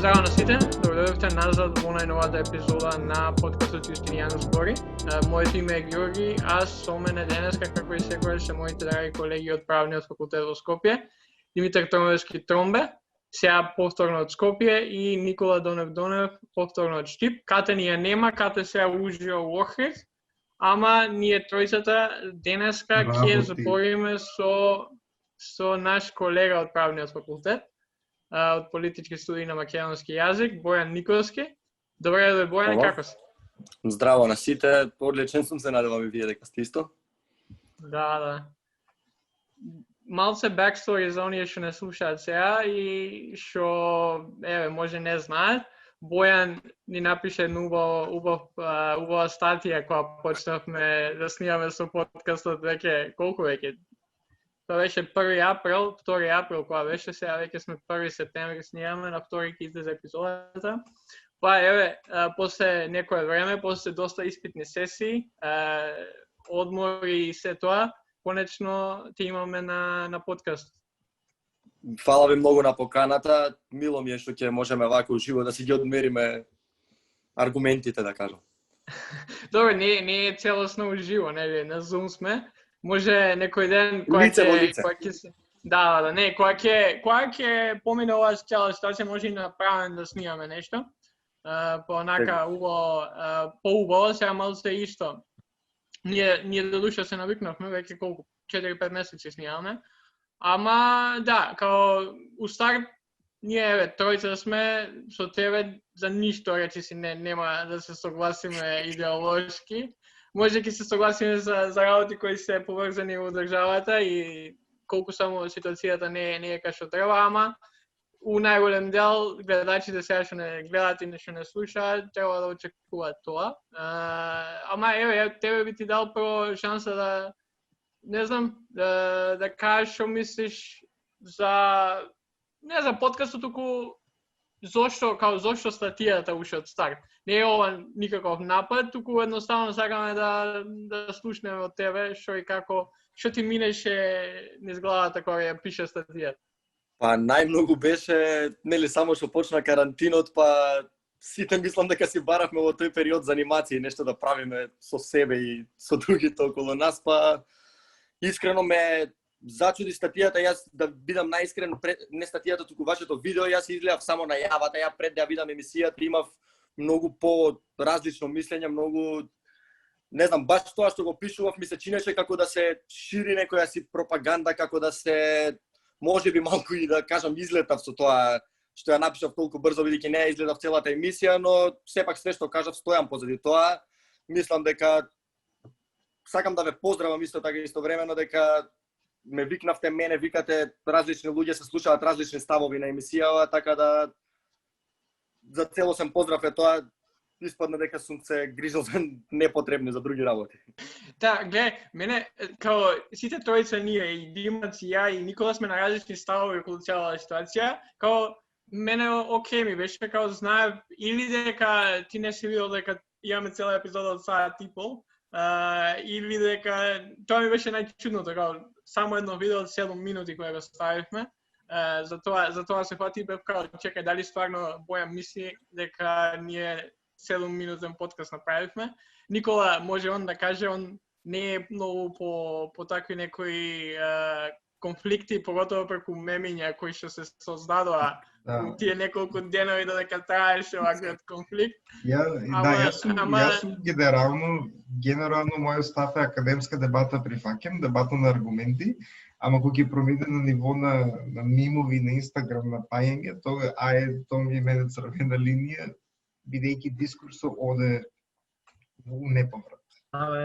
Здраво на сите, добредојавте назад во најновата епизода на подкастот Јустинијано збори. Моето име е Ѓорги, а со мене денеска, како и секогаш, се моите драги колеги од Правниот факултет во Скопје, Димитар Тромбевски Тромбе, сега повторно од Скопје, и Никола Донев повторно од Штип. Кате ни ја нема, Кате сега ужио во Охрид, ама ние тројцата денеска ќе збориме со наш колега од Правниот факултет, од политички студии на македонски јазик, Бојан Николски. Добре дојде, Бојан, како си? Здраво на сите, одличен сум, се надевам и вие дека сте исто. Да. Малце бекстори за оние што не слушаат сега и што, може не знаат. Бојан ни напише убава статија која почнавме да снимаме со подкастот веќе, колку веќе? Тоа беше 1 април, 2 април која беше, сега веќе сме 1 септември снимаме, на 2 ќе излезе епизодата. Па после некое време, после доста испитни сесии, одмори и се тоа, конечно ти имаме на подкаст. Фала ви многу на поканата, мило ми е што ќе можеме вака уживо да си ги одмериме аргументите, да кажам. Добре, не е целосно уживо, нели, на Zoom сме. Може некој ден лице во лице. Кога ќе помине оваа цела ситуација, може и направен да снимаме нешто. Понака поубаво, сега малце исто. Ние до душа се навикнавме, веќе колку 4-5 месеци снимаме. Ама да, као у старт ние тројца сме со тебе, за ништо речи си нема да се согласиме идеолошки. Може ќе се согласиме за работи кои се поврзани во државата и колку само ситуацијата не е како што треба, ама у најголем дел гледачите сега што не гледаат и што не слушаат, треба да очекуваат тоа. Ама тебе би ти дал прво шанса да, не знам, да кажеш што мислиш за подкастот, туку зошто статијата уште од старт. Не е ова никаков напад, туку едноставно сакаме да слушнеме од тебе што и како, што ти минеше низ главата кога ја пише статијата. Па најмногу беше, нели, само што почна карантинот, па сите мислам дека си баравме во тој период за анимации, нешто да правиме со себе и со другите околу нас, па искрено ме зачуди статијата. Јас да бидам најискрен, не статијата, туку вашето видео, јас изгледав само најавата, ја пред да ја видам емисијата имав многу по-различно мислење, многу, не знам, баш тоа што го пишував ми се чинеше како да се шири некоја си пропаганда, како да се, може би малку и да кажам, излетав со тоа што ја напишав толку брзо, бидејќи не ја изгледав целата емисија, но сепак све што кажав стојам позади тоа. Мислам дека сакам да ве поздравам исто така истовремено дека ме викнавте мене, викате различни луѓе, се слушаат различни ставови на емисијава, така да за целосен поздрав е тоа. Испадна дека сум се грижал за непотребни за други работи. Да, гледај, мене, као сите тројца ние, и Димац, и ја, и Никола сме на различни ставови околу целата ситуација, као мене окей ми беше, као знаев или дека ти не си видел дека имаме цела епизода од саат и пол, или дека тоа ми беше најчудното, као само едно видео од 7 минути кое го ставивме. За тоа се фати бев као чекај дали стварно Бојан мисли дека ние 7 минутен подкаст направивме. Никола може он да каже, он не е многу по такви некои конфликти, поготово преку мемиња кои што се создадоа тие неколку денови додека траеше оваквиот конфликт. Јас сум генерално мојот став е академска дебата прифаќам, дебата на аргументи, ама кога ќе промине на ниво на мимови на Инстаграм, на пајање, тоа ми е мене црвена линија, бидејќи дискурсот оде во неповрат.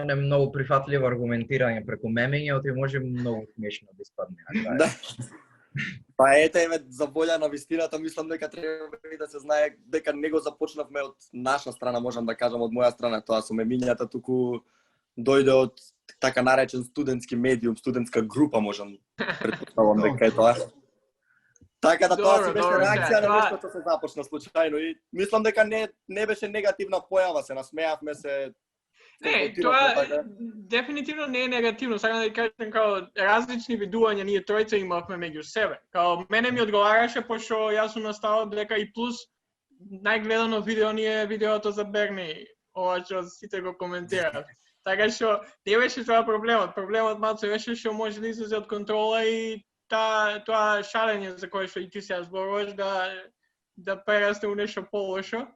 Не многу прифатливо аргументирање преку мемење, оти може многу смешно да испадне. Да. Па за волја на вистината, мислам дека треба и да се знае дека не го започнавме од наша страна, можам да кажам, од моја страна, тоа со мемињата, туку дојде од така наречен студентски медиум, студентска група, можам претпоставам дека е тоа. Така да тоа си беше реакција на нешто што се започна случајно и мислам дека не беше негативна појава, се насмеавме се. Не, тоа дефинитивно не е негативно. Сакам да ви кажам, као различни видувања ние тројца имавме меѓу себе. Као мене ми одговараше, пошто јас сум наставал дека и плюс најгледано видео ни е видеото за Берни, ова што сите го коментираат. Така што не беше тоа проблемот. Проблемот малце беше што може да излезе од контрола и тоа шалене за кое што и ти се зборуваш да прерасте у нешто полошо.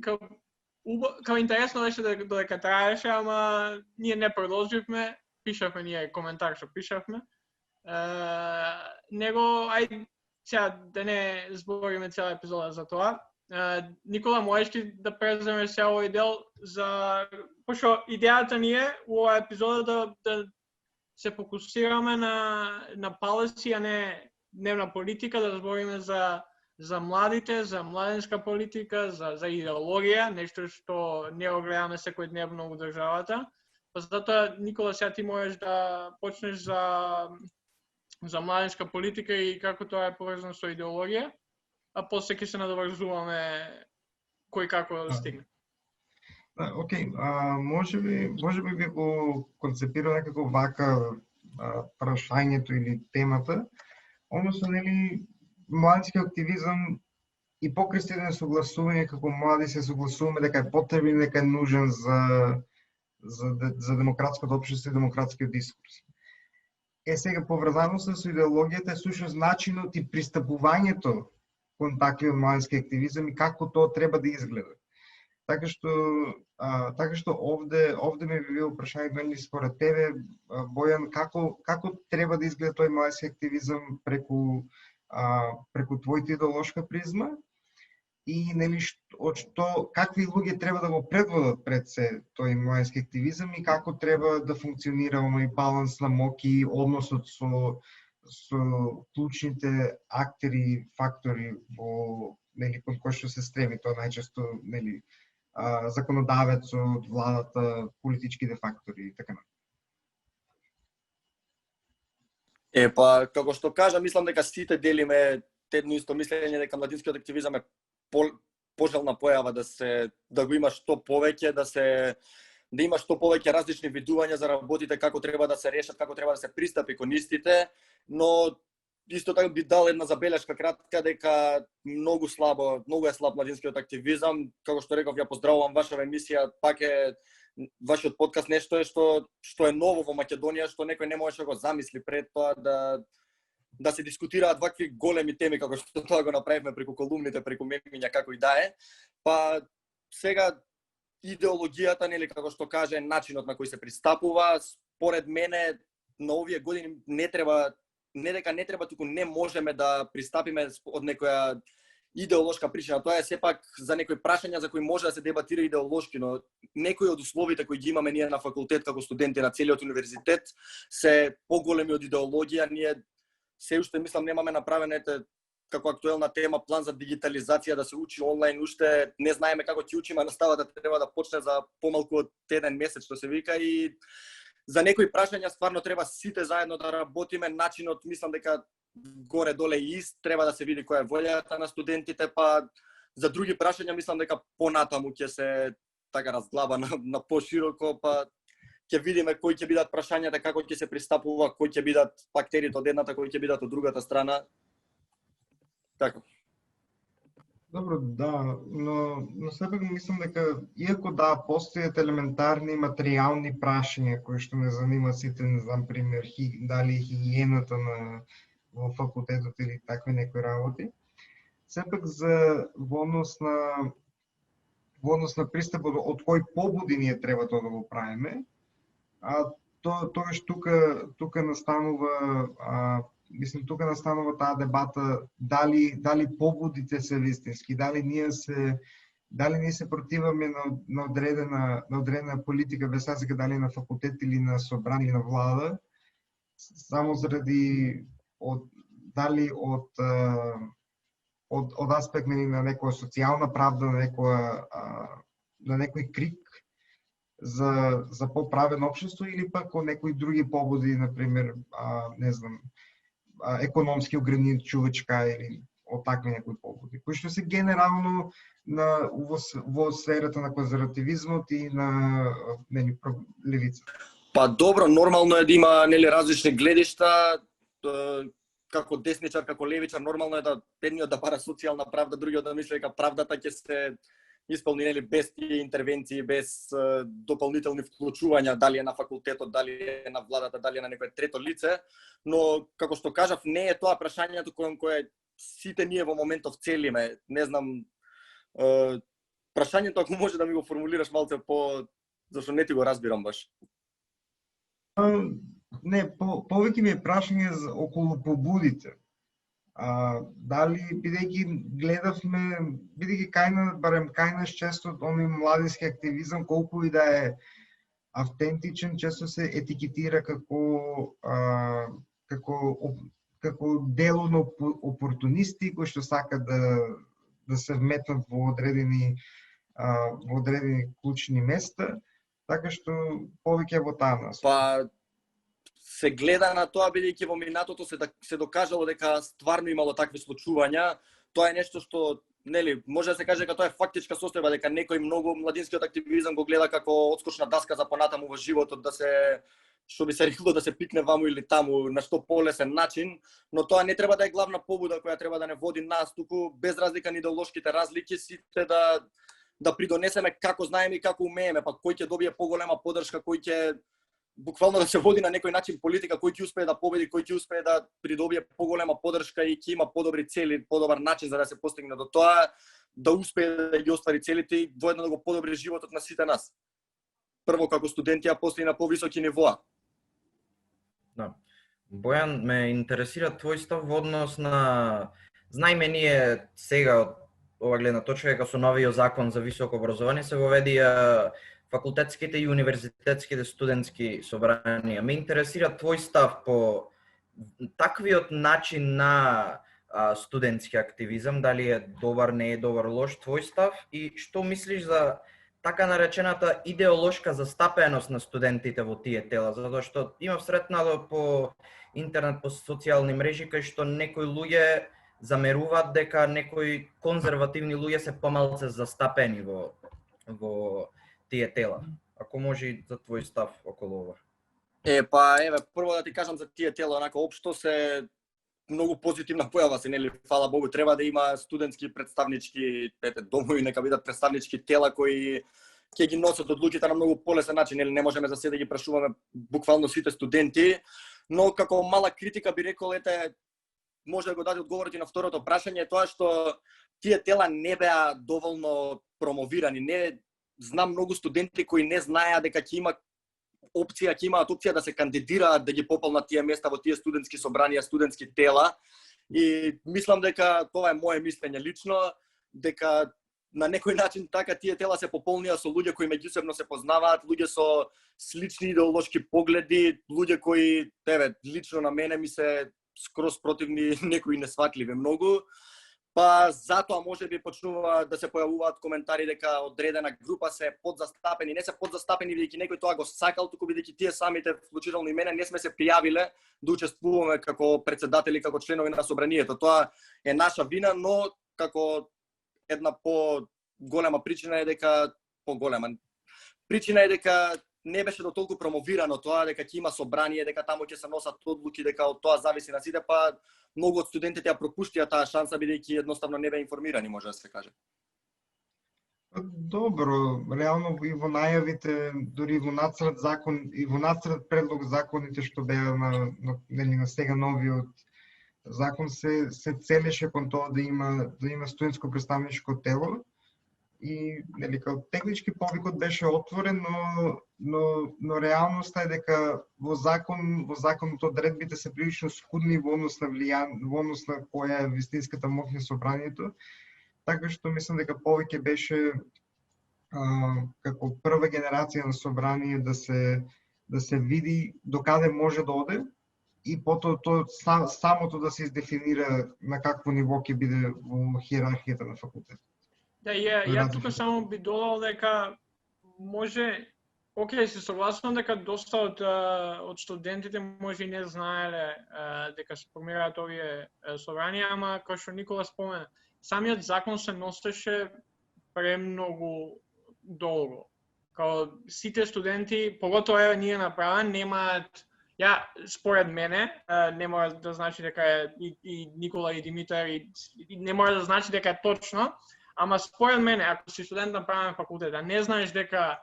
Као интересно беше додека траеше, ама ние не продолживме, пишавме ние коментар што пишавме. Него, ај, сега да не збориме цела епизода за тоа. Никола, можеш ли да преземеш сега овој дел за... Пошто идејата ни е у оваа епизода да се фокусираме на policy, а не дневна политика, да збориме за младите, за младенска политика, за идеологија, нешто што не го гледаме секојдневно у државата. Па затоа, Никола, сега ти можеш да почнеш за младенска политика и како тоа е поврзано со идеологија, а после ќе се надоврзуваме кој како да стигне. Океј, може би го концепирал некако вака прашањето или темата, односно, нели, младински активизам и покрај да согласување како млади се согласуваме дека е потребен, дека е нужен за демократското општество и демократскиот дискурс. Сега поврзано со идеологијата е всушност начинот и пристапувањето кон таквиот младински активизам и како тоа треба да изгледа. Така што овде ме би било прашање дали според тебе, Бојан, како треба да изгледа тој младински активизам преку твојата идеолошка призма и нели какви луѓе треба да го предводат пред се тој младински активизам и како треба да функционира оној баланс на моќи, односот со клучните актери, фактори во нели кон кој што се стреми тоа најчесто нели законодавецот, владата, политичките фактори и така натаму. Па, како што кажа, мислам дека сите делиме едно исто мислење дека младинскиот активизам е пожелна појава да го има што повеќе, да има што повеќе различни видувања за работите, како треба да се решат, како треба да се пристапи кон истите, но исто така би дал една забелешка кратка дека многу е слаб младинскиот активизам. Како што реков, ја поздравувам вашава емисија, пак е вашиот подкаст нешто е што е ново во Македонија, што некој не можеше да го замисли пред тоа да се дискутираат вакви големи теми како што тоа го направивме преку колумните, преку мемиња, како и да е. Па сега идеологијата, нели, како што каже, начинот на кој се пристапува, според мене на овие години не треба, туку не можеме да пристапиме од некоја идеолошка причина. Тоа е сепак за некои прашања за кои може да се дебатира идеолошки, но некои од условите кои ги имаме ние на факултет како студенти на целиот универзитет се поголеми од идеологија. Ние се уште мислам немаме направен како актуелна тема план за дигитализација, да се учи онлайн, уште не знаеме како ќе учиме, наставата треба да почне за помалку од еден месец, што се вика, и за некои прашања стварно треба сите заедно да работиме. Начинот мислам дека горе-доле ист, треба да се види која е волјата на студентите, па за други прашања мислам дека понатаму ќе се така разглаба на пошироко, па ќе видиме кои ќе бидат прашањата, како ќе се пристапува, кои ќе бидат актерите од едната, кои ќе бидат од другата страна. Така. Добро, да, но сепак мислам дека иако да постојат елементарни материјални прашања кои што ме занимаат сите, не знам, пример, дали хигиената во факултетот или такви некои работи, сепак во однос на пристапот од кој побуди ние треба тоа да го правиме, тогаш тука настанува таа дебата дали побудите се вистински, дали ние се противаме на одредена политика, без разлика дали на факултет или на собрание или на влада, само заради дали од аспект на некоја социјална правда, на некој крик за поправено општество или пак од некои други побуди, например, не знам, економски ограничувачка или од такви некои побуди, кои што се генерално во сферата на конзервативизмот и на левицата. Па добро, нормално е да има различни гледишта. како десничар, како левичар, нормално е да едниот да бара социјална правда, другиот да мисли дека правдата ќе се исполни, нели, без тие интервенции, без дополнителни вклучувања, дали е на факултетот, дали е на владата, дали е на некое трето лице, но како што кажав, не е тоа прашањето кое сите ние во моментов целиме. Не знам, прашањето ако може да ми го формулираш малце по, зашто не ти го разбирам баш. Не, повеќе ми е прашање околу побудите. Дали, бидејќи гледавме, бидејќи барем кајнаш често оној младински активизам, колку и да е автентичен, често се етикетира како дело на опортунисти кои што сакат да се вметнат во одредени клучни места, така што повеќе во таа насока. Па се гледа на тоа, бидејќи во минатото се докажало дека стварно имало такви случувања. Тоа е нешто што, нели, може да се каже дека тоа е фактичка состојба, дека некој многу младинскиот активизам го гледа како отскочна даска за понатаму во животот, да се, што би се рекло, да се пикне ваму или таму на што полесен начин, но тоа не треба да е главна побуда која треба да не води нас, туку без разлика на идеолошките разлики, сите да придонесеме како знаеме и како умееме, па кој ќе добие поголема поддршка, кој ќе буквално да се води на некој начин политика, кој ќе успее да победи, кој ќе успее да придобие поголема поддршка и ќе има подобри цели, подобар начин за да се постигне до тоа, да успее да ги оствари целите и воедно да го подобри животот на сите нас. Прво како студенти, а после и на повисоки нивоа. Да. Бојан, ме интересира твој став во однос на, знаеме ние сега од ова гледна точка дека со новиот закон за високо образование се воведија факултетските и универзитетските студентски собранија. Ме интересира твој став по таквиот начин на студентски активизам, дали е добар, не е добар, лош, твој став, и што мислиш за така наречената идеолошка застапеност на студентите во тие тела, затоа што имав сретнало по интернет, по социјални мрежи, кај што некои луѓе замеруваат дека некои конзервативни луѓе се помалце застапени во тие тела. Ако може и за твој став околу ова. Прво да ти кажам за тие тела, онака општо се многу позитивна појава се, нели, фала Богу, треба да има студентски представнички домови, нека бидат представнички тела кои ќе ги носат одлуките на многу полесен начин, нели, не можеме за се да ги прашуваме буквално сите студенти, но како мала критика би рекол, може да го даде одговорот и на второто прашање, тоа што тие тела не беа доволно промовирани. Не знам многу студенти кои не знаеа дека ќе има опција, ќе имаат опција да се кандидираат да ги пополнат тие места во тие студентски собранија, студентски тела. И мислам дека тоа е мое мислење лично, дека на некој начин така тие тела се пополнија со луѓе кои меѓусебно се познаваат, луѓе со слични идеолошки погледи, луѓе кои, лично на мене ми се скроз противни, некои несватливи многу. Па затоа можеби почнува да се појавуваат коментари дека одредена група се подзастапени, не се подзастапени бидејќи некој тоа го сакал, туку бидејќи тие самите, вклучително и мене, не сме се пријавиле да учествуваме како претседатели, како членови на собранието. Тоа е наша вина, но како една поголема причина е дека не беше до толку промовирано тоа, дека ќе има собрание, дека таму ќе се носат одлуки, дека од тоа зависи на сите, па многу од студентите ја пропуштија таа шанса бидејќи едноставно не беа информирани, може да се каже. Добро, реално и во најавите, дури во нацрт закон, и во нацрт предлог законите што беа на сега новиот закон се целеше кон тоа да има студентско представничко тело. И нели као технички повикот беше отворен, но реалноста е дека во законот одредбите се прилично скудни во однос на која е вистинската моќ на собранието, така што мислам дека повеќе беше како прва генерација на собрание да се види докаде може да оде и потоа самото да се издефинира на какво ниво ќе биде во хиерархијата на факултетот. Да, ја тука само би додал дека може, се согласувам дека доста од студентите може и не знаеле дека се формираат овие собранија, ама како што Никола спомена, самиот закон се носеше премногу долго. Као сите студенти, поготоа ние направа, немаат Ја, според мене, не мора да значи дека е и Никола и Димитар, и не мора да значи дека е точно, ама според мене, ако си студент на правен факултет, а не знаеш дека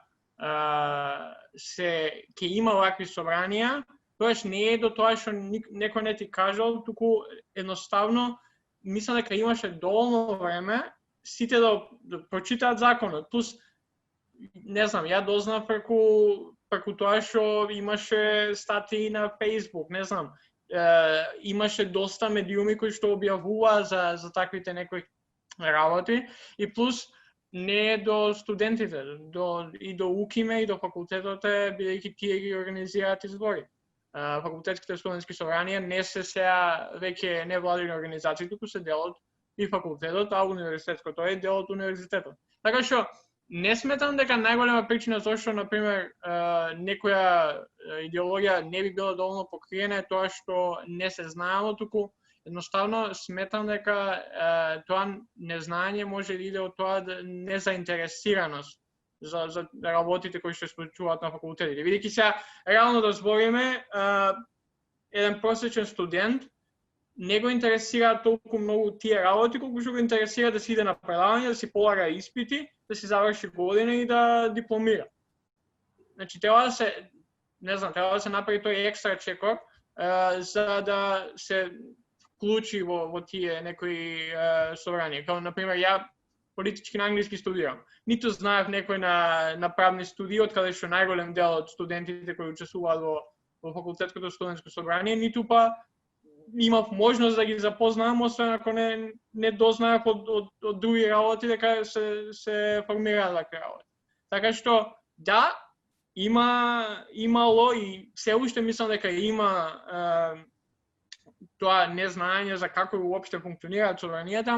ќе има вакви собранија, тоаш не е до тоа што некој не ти кажал, туку едноставно мислам дека имаше доволно време сите да прочитаат законот. Плюс, не знам, ја дознав преку тоа што имаше статии на Facebook, не знам. Имаше доста медиуми кои што објавува за таквите некои работи и плюс не е до студентите, и до УКИМЕ и до факултетот бидејќи тие ги организираат избори. Факултетските студентски собранија не се сега веќе невладини организации, туку се дел од и факултетот, а универзитетското е дел од универзитетот. Така што не сметам дека најголема причина зашто, например, некоја идеологија не би била доволно покриена е тоа што не се знаело, туку едноставно сметам дека тоа незнање може да иде од тоа незаинтересираност за работите кои што се случуваат на факултетите. Бидејќи сега реално да збориме, еден просечен студент не го интересира толку многу тие работи, колку што го интересира да си иде на предавање, да си полага испити, да си заврши година и да дипломира. Значи треба да се, не знам, треба да се направи тој екстра чекор за да се вклучи во тие некои собрања. Како например ја политички на англиски студирам. Ниту знаев некој на правни студии, од каде што најголем дел од студентите кои учествуваат во факултетското студентско собрание, ниту па имав можност да ги запознавам, освен ако не дознаев од други работи дека се формираат вакви работи. Така што да, имало и се уште мислам дека има тоа незнање за како уопште функционираат собранијата,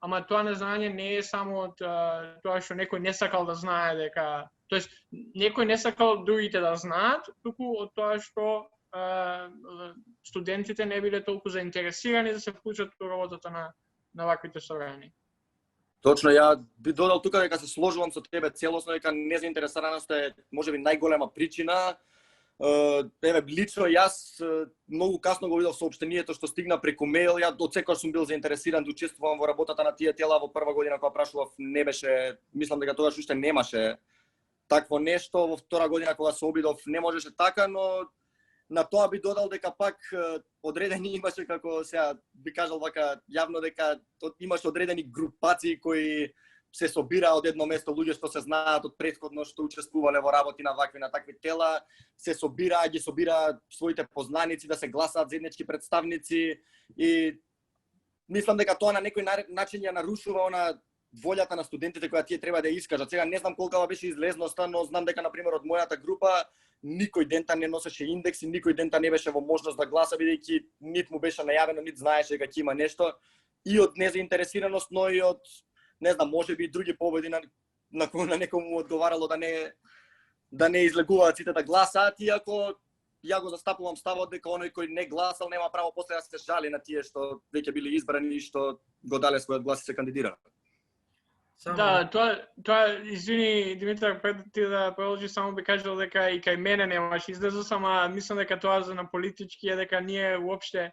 ама тоа незнање не е само од тоа што некој не сакал да знае дека, тоест некој не сакал другите да знаат, туку од тоа што студентите не биле толку заинтересирани да се вклучат во работата на ваквите собрања. Точно, ја би додал тука дека се сложувам со тебе целосно дека незаинтересираноста е можеби најголема причина. Еве лично јас многу касно го видов соопштението што стигна преку мејл. Ја одсекогаш сум бил заинтересиран да учествувам во работата на тие тела. Во прва година кога прашував не беше, мислам дека тогаш уште немаше такво нешто. Во втора година кога се обидов не можеше така, но на тоа би додал дека пак одредени имаше, како сега би кажал вака јавно, дека имаше одредени групации кои се собираа од едно место, луѓе што се знаат од претходно што учествувале во работи на вакви на такви тела, се собираа, ги собираат своите познаници да се гласаат заеднички представници и мислам дека тоа на некој начин ја нарушува она волјата на студентите која тие треба да ја искажат. Сега не знам колкава беше излезноста, но знам дека на пример од мојата група никој дента не носеше индекс и никој дента не беше во можност да гласа, бидејќи нит му беше најавено, нит знаеше дека ќе има нешто, и од незаинтересираност, но и од, не знам, можеби и други поводи на некому одговарало да не излегуваат сите да гласаат, иако ја го застапувам ставот дека оној кој не гласал нема право после да се жали на тие што веќе били избрани и што го дале својот глас и се кандидираа. Да, тоа, извини Димитар, пред ти да продолжи, само би кажал дека и кај мене немаше излезо, сама мислам дека тоа за на политички е дека ние уопште,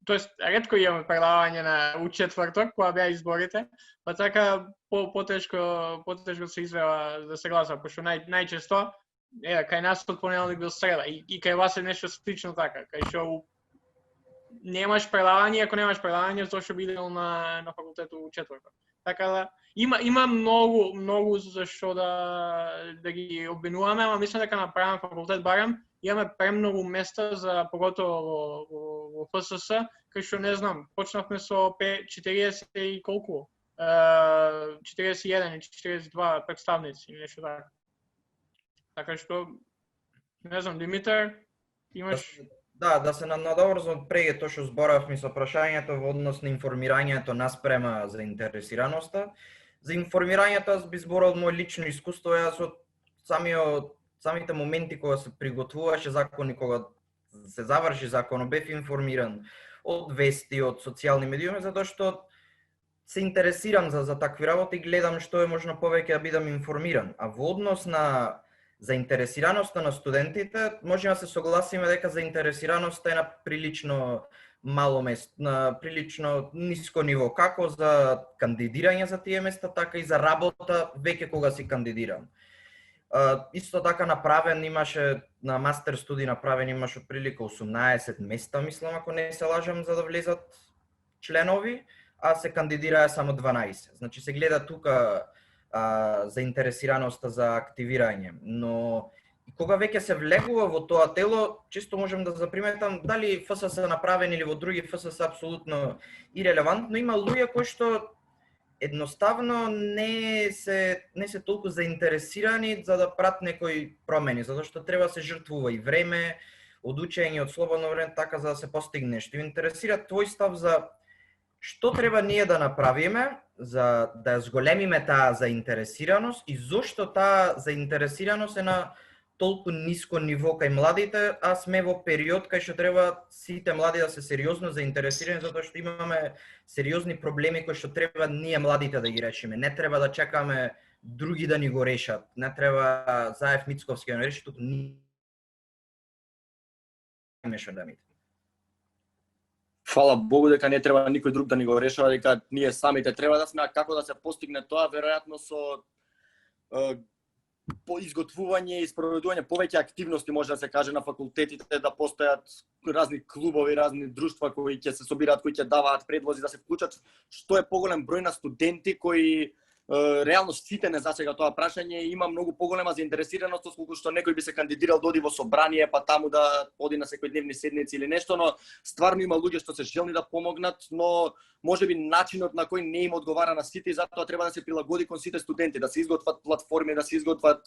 тоест ретко имаме предавање на четврток кога беа изборите, па така потешко се извева да се гласа, пошто најчесто кај нас од понеделник бил среда и кај вас е нешто слично така, кај што немаш предавање, ако немаш предавање, зошто би идел на факултетот у четврток. Така да има многу за што да ги обвинуваме, ама мислам дека на правен факултет барем имаме премногу места за поготово во ФСС, кај што не знам, почнавме со 40 и колку? 41 и 42 представници, нешто така. Така што не знам, Димитар, имаш Да се надоврзам преги тоа што зборавме со прашањето во однос на информирањето наспрема заинтересираноста. За информирањето аз би зборал од мој лично искуство, јас од самите моменти кога се приготвуваше закон и кога се заврши законот, бев информиран од вести, од социјални медиуми, затоа што се интересирам за такви работи и гледам што е можно повеќе да бидам информиран. А во однос на заинтересираноста на студентите, може да се согласиме дека заинтересираноста е на прилично мало место, на прилично ниско ниво, како за кандидирање за тие места, така и за работа веќе кога си кандидиран. Исто така направен имаше на мастер студии имаше отприлика 18 места, мислам, ако не се лажам, за да влезат членови, а се кандидираа само 12. Значи се гледа тука заинтересираноста за активирање, но кога веќе се влегува во тоа тело, често можем да заприметам дали ФСС направен или во други ФСС апсолутно ирелевантно, има луѓе кои што едноставно не се толку заинтересирани за да прат некои промени, затоа што треба да се жртвува и време, од учење, од слободно време, така за да се постигне нешто. Ме интересира твој став за што треба ние да направиме за да зголемиме таа заинтересираност и зошто таа заинтересираност е на толку ниско ниво кај младите, а сме во период кај што треба сите млади да се сериозно заинтересирани, затоа што имаме сериозни проблеми кои што треба ние младите да ги решиме. Не треба да чекаме други да ни го решат. Не треба Заев Мицковски да ни реши, туку ние да ми. Фала Богу дека не треба никој друг да ни го решава, дека ние самите треба да сме, а како да се постигне тоа, веројатно со по изготвување и спроведување повеќе активности, може да се каже, на факултетите, да постојат разни клубови, разни друштва кои ќе се собираат, кои ќе даваат предлози да се вклучат, што е поголем број на студенти кои реално сите не засега тоа прашање, има многу поголема заинтересираност, отколку што некој би се кандидирал да оди во собрание, па таму да оди на секојдневни седници или нешто, но стварно има луѓе што се желни да помогнат, но можеби начинот на кој не им одговара на сите и затоа треба да се прилагоди кон сите студенти, да се изготват платформи, да се изготват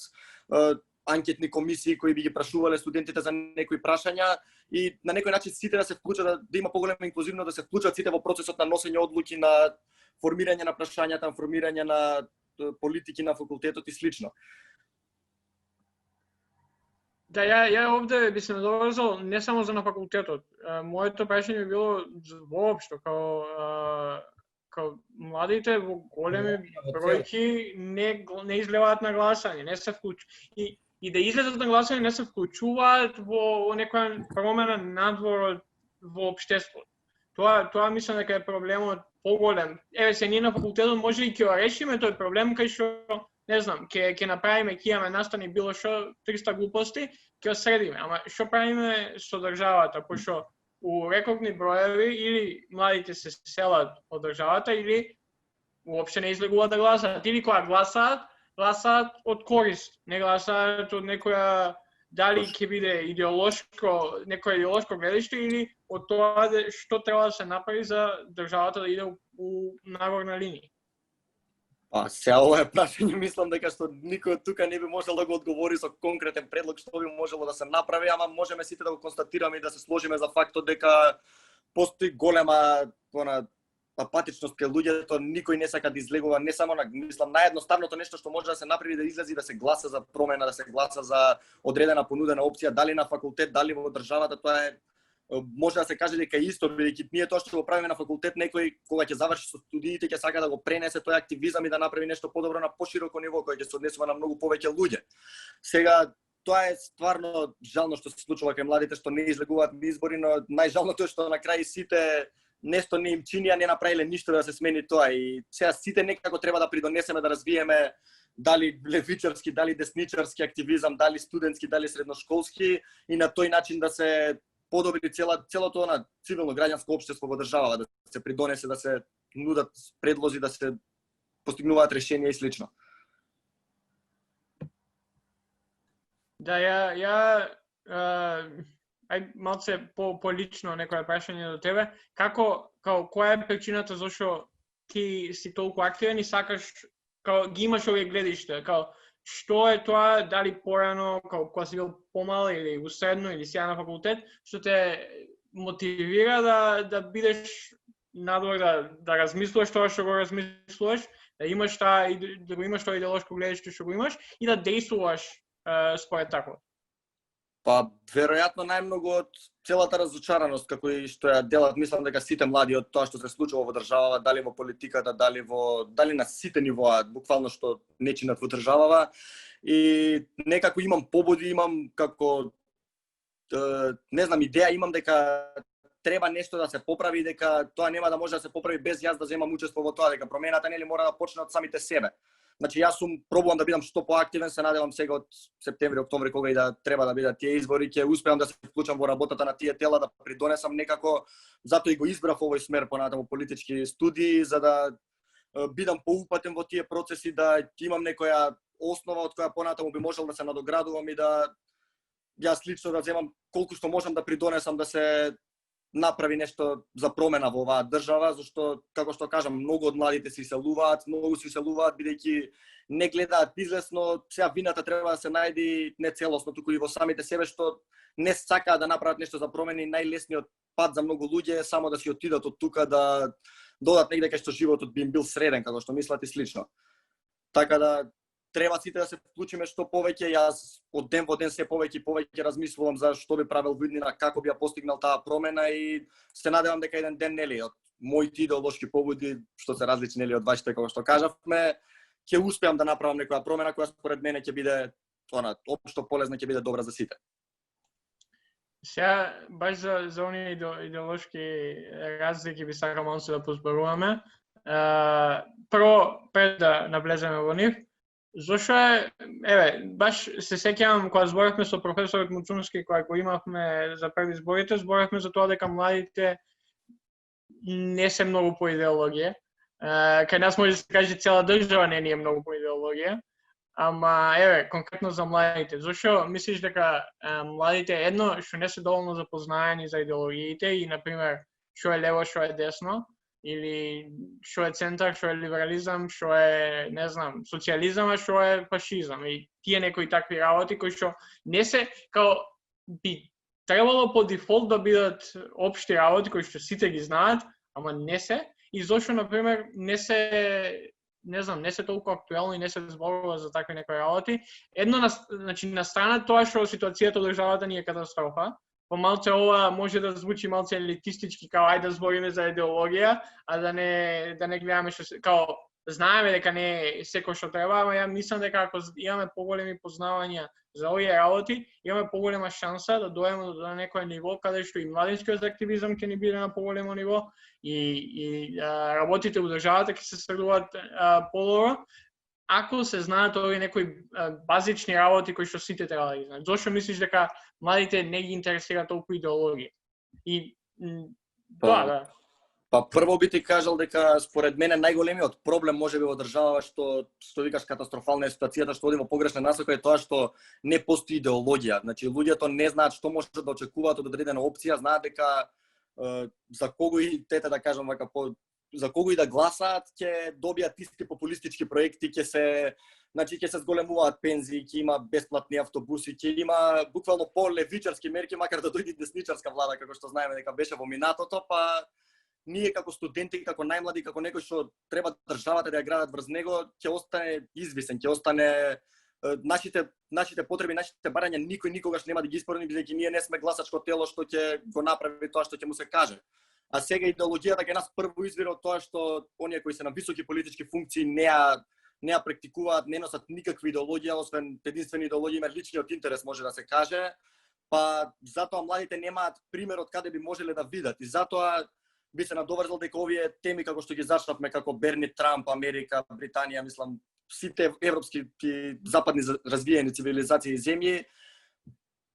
анкетни комисии кои би ги прашувале студентите за некои прашања и на некој начин сите да се вклучат, да има поголема инклузивност, да се вклучат сите во процесот на носење одлуки, на формирање на прашањата, формирање на политики на факултетот и слично. Да, ја овде би се надоврзал не само за на факултетот. Моето прашање би било воопшто као младите во големи бројки не излеваат на гласање, не се вклучуваат. И да излезат на гласање не се вклучуваат во некоја промена надвор во општеството. Тоа мислам дека е проблемот поголем. Еве се ние на факултетот може и ќе решиме тој проблем кај што не знам, ќе направиме, ќе имаме настани било што 300 глупости, ќе средиме. Ама што правиме со државата, пошто у рекордни броеви или младите се селат од државата или уопште не излегуваат да гласаат, или кога гласаат од корист, не гласаат од некоја дали ќе биде некој идеолошко гледиште или од тоа што треба да се направи за државата да иде у нагорна линија. Па, сега ова е прашање, мислам дека што никој од тука не би можел да го одговори со конкретен предлог што би можело да се направи, ама можеме сите да го констатираме и да се сложиме за фактот дека постои голема апатичност кај луѓето, никој не сака да излегува, не само мислам наједноставното нешто што може да се направи да излези да се гласа за промена, да се гласа за одредена понудена опција, дали на факултет, дали во државата, тоа е може да се каже дека исто, бидејќи ние тоа што го правиме на факултет, некој кога ќе заврши со студиите ќе сака да го пренесе тој активизам и да направи нешто подобро на пошироко ниво кој ќе се однесува на многу повеќе луѓе. Сега тоа е стварно жално што се случува кај младите што не излегуваат на избори, но најжалното е што на крај сите нешто не им чини, а не направиле ништо да се смени тоа и сега сите некако треба да придонесеме да развиеме дали левичарски, дали десничарски активизам, дали студентски, дали средношколски и на тој начин да се подобри целото на цивилно граѓанско општество во држава, да се придонесе, да се нудат предлози, да се постигнуваат решенија и слично. Да, ај малце по-лично некоја прашање до тебе. Која е причината зашто ти си толку активен и сакаш, ги имаш овие гледишта, што е тоа, дали порано, кога си бил помал или усредно или сега на факултет, што те мотивира да бидеш надвор, да размислуваш тоа што го размислуваш, да имаш тоа идеолошко гледиште што го имаш и да действуваш според такво? Па, веројатно најмногу од целата разочараност како и што ја делат, мислам дека сите млади од тоа што се случува во државава, дали во политиката, дали на сите нивоа, буквално што не чинат во државава. И некако имам побуди, имам како не знам, идеја имам дека треба нешто да се поправи, дека тоа нема да може да се поправи без јас да земам учество во тоа, дека промената нели мора да почне од самите себе. Значи јас пробувам да бидам што поактивен, се надевам сега од септември, октомври кога и да треба да бидат тие избори, ќе успеам да се вклучам во работата на тие тела, да придонесам некако, затоа и го избрав овој смер понатаму политички студии, за да бидам поупатен во тие процеси, да имам некоја основа од која понатаму би можел да се надоградувам и да јас лично да земам колку што можам да придонесам да се направи нешто за промена во оваа држава, зашто, како што кажам, многу од младите се иселуваат, бидејќи не гледаат излез, но сега вината треба да се најди не целосно, туку и во самите себе, што не сакаат да направат нешто за промени. Најлесниот пат за многу луѓе е само да си отидат од тука, да додат негде кај што животот би им бил среден, како што мислат и слично. Така да треба сите да се вклучиме што повеќе. Јас од ден во ден се повеќе и повеќе размислувам за што би правел во иднина, како би ја постигнал таа промена и се надевам дека еден ден нели од моите идеолошки побуди, што се различни нели од вашите, како што кажавме, ќе успеам да направам некоја промена која според мене ќе биде општо полезна, ќе биде добра за сите. Сега баш за оние идеолошки разлики би сакал малку да позборуваме. Прво пред да навлеземе во нив, зошто баш се сеќавам кога зборавме со професорот Муцунски, кога го имавме за први зборите, зборавме за тоа дека младите не се многу по идеологија. Кај нас може да се каже цела држава не е многу по идеологија, ама конкретно за младите. Зошто мислиш дека младите едно што не се доволно запознаени за идеологиите и на пример што е лево, што е десно, или што е центар, што е либерализам, што е, не знам, социјализам, а што е фашизам. И тие некои такви работи кои што не се, као би требало по дефолт да бидат општи работи кои што сите ги знаат, ама не се. И зошто, например, не се толку актуелно и не се зборува за такви некои работи. Едно, значи, на страна тоа што ситуацијата во државата ни е катастрофа, помалце ова може да звучи малце елитистички, као ајде да збориме за идеологија, а да не гледаме што као знаеме дека не е секој што треба, ама ја мислам дека ако имаме поголеми познавања за овие работи, имаме поголема шанса да дојдеме до некој ниво каде што и младинскиот активизам ќе ни биде на поголемо ниво и работите во државата ќе се средуваат подобро. Ако се знаат овие некои базични работи кои што сите треба да ги знаат. Зошто мислиш дека младите не ги интересира толку идеологија? И да. Па прво би ти кажал дека според мене најголемиот проблем можеби во држава што викаш катастрофална е ситуацијата, што оди во погрешна насока, е тоа што не постои идеологија. Значи луѓето не знаат што може да очекуваат од одредена опција, знаат дека за кого и да кажам вака за кого и да гласаат, ќе добијат исти популистички проекти, ќе се зголемуваат пензии, ќе има бесплатни автобуси, ќе има буквално по-левичарски мерки, макар да дојде десничарска влада, како што знаеме дека беше во минатото, па ние како студенти, како најмлади, како некој што треба државата да ја градат врз него, ќе остане извисен, ќе остане нашите потреби, нашите барања никој никогаш нема да ги исполни, бидејќи ние не сме гласачко тело што ќе го направи тоа што ќе му се каже. А сега идеологијата кај нас прво извира од тоа што оние кои се на високи политички функции не ја практикуваат, не носат никаква идеологија, освен единствена идеологија има личниот интерес, може да се каже. Па затоа младите немаат пример од каде би можеле да видат и затоа би се надоврзал дека овие теми како што ги зачнавме, како Берни, Трамп, Америка, Британија, мислам сите европски и западни развиени цивилизации и земји,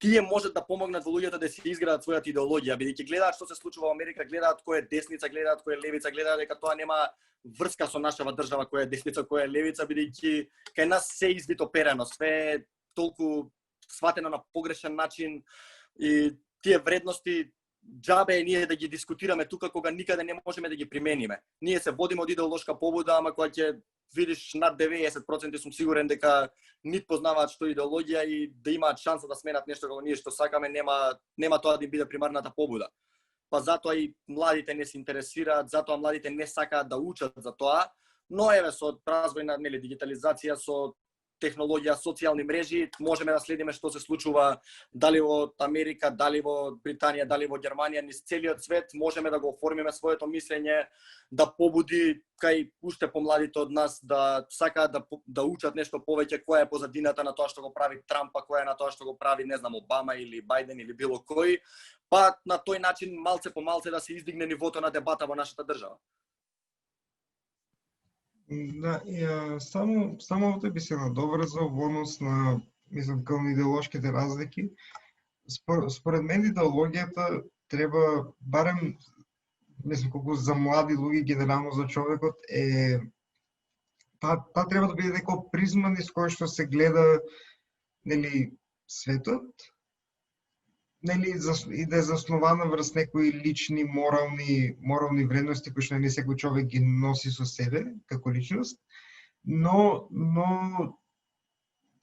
тие можат да помогнат во луѓето да се изградат својата идеологија, бидејќи гледаат што се случува во Америка, гледаат кој е десница, гледаат кој е левица, гледаат дека тоа нема врска со нашава држава, која е десница, која е левица, бидејќи кај нас се извито перено, све е толку сватено на погрешен начин и тие вредности џабе е ние да ги дискутираме тука кога никаде не можеме да ги примениме. Ние се водиме од идеолошка побуда, ама кога ќе видиш над 90% сум сигурен дека нит познаваат што е идеологија и да имаат шанса да сменат нешто како ние што сакаме, нема тоа да им биде примарната побуда. Па затоа и младите не се интересираат, затоа младите не сакаат да учат за тоа, но еве со развој на дигитализација, со технологија, социјални мрежи, можеме да следиме што се случува дали во Америка, дали во Британија, дали во Германија, низ целиот свет, можеме да го оформиме своето мислење, да побуди кај уште помладите од нас да сакаат да учат нешто повеќе, која е позадината на тоа што го прави Трампа, која е на тоа што го прави, не знам, Обама или Бајден или било кој, па на тој начин малце по малце да се издигне нивото на дебата во нашата држава. Да, само овде би се надоврзал во однос на, мислам, кон идеолошките разлики. Според мен идеологијата треба, барем, мислам, колку за млади луѓе, генерално за човекот, таа треба да биде некој призма низ кој што се гледа, нели, светот, нели, и да е заснована врз некои лични морални вредности кои што не секој човек ги носи со себе како личност, но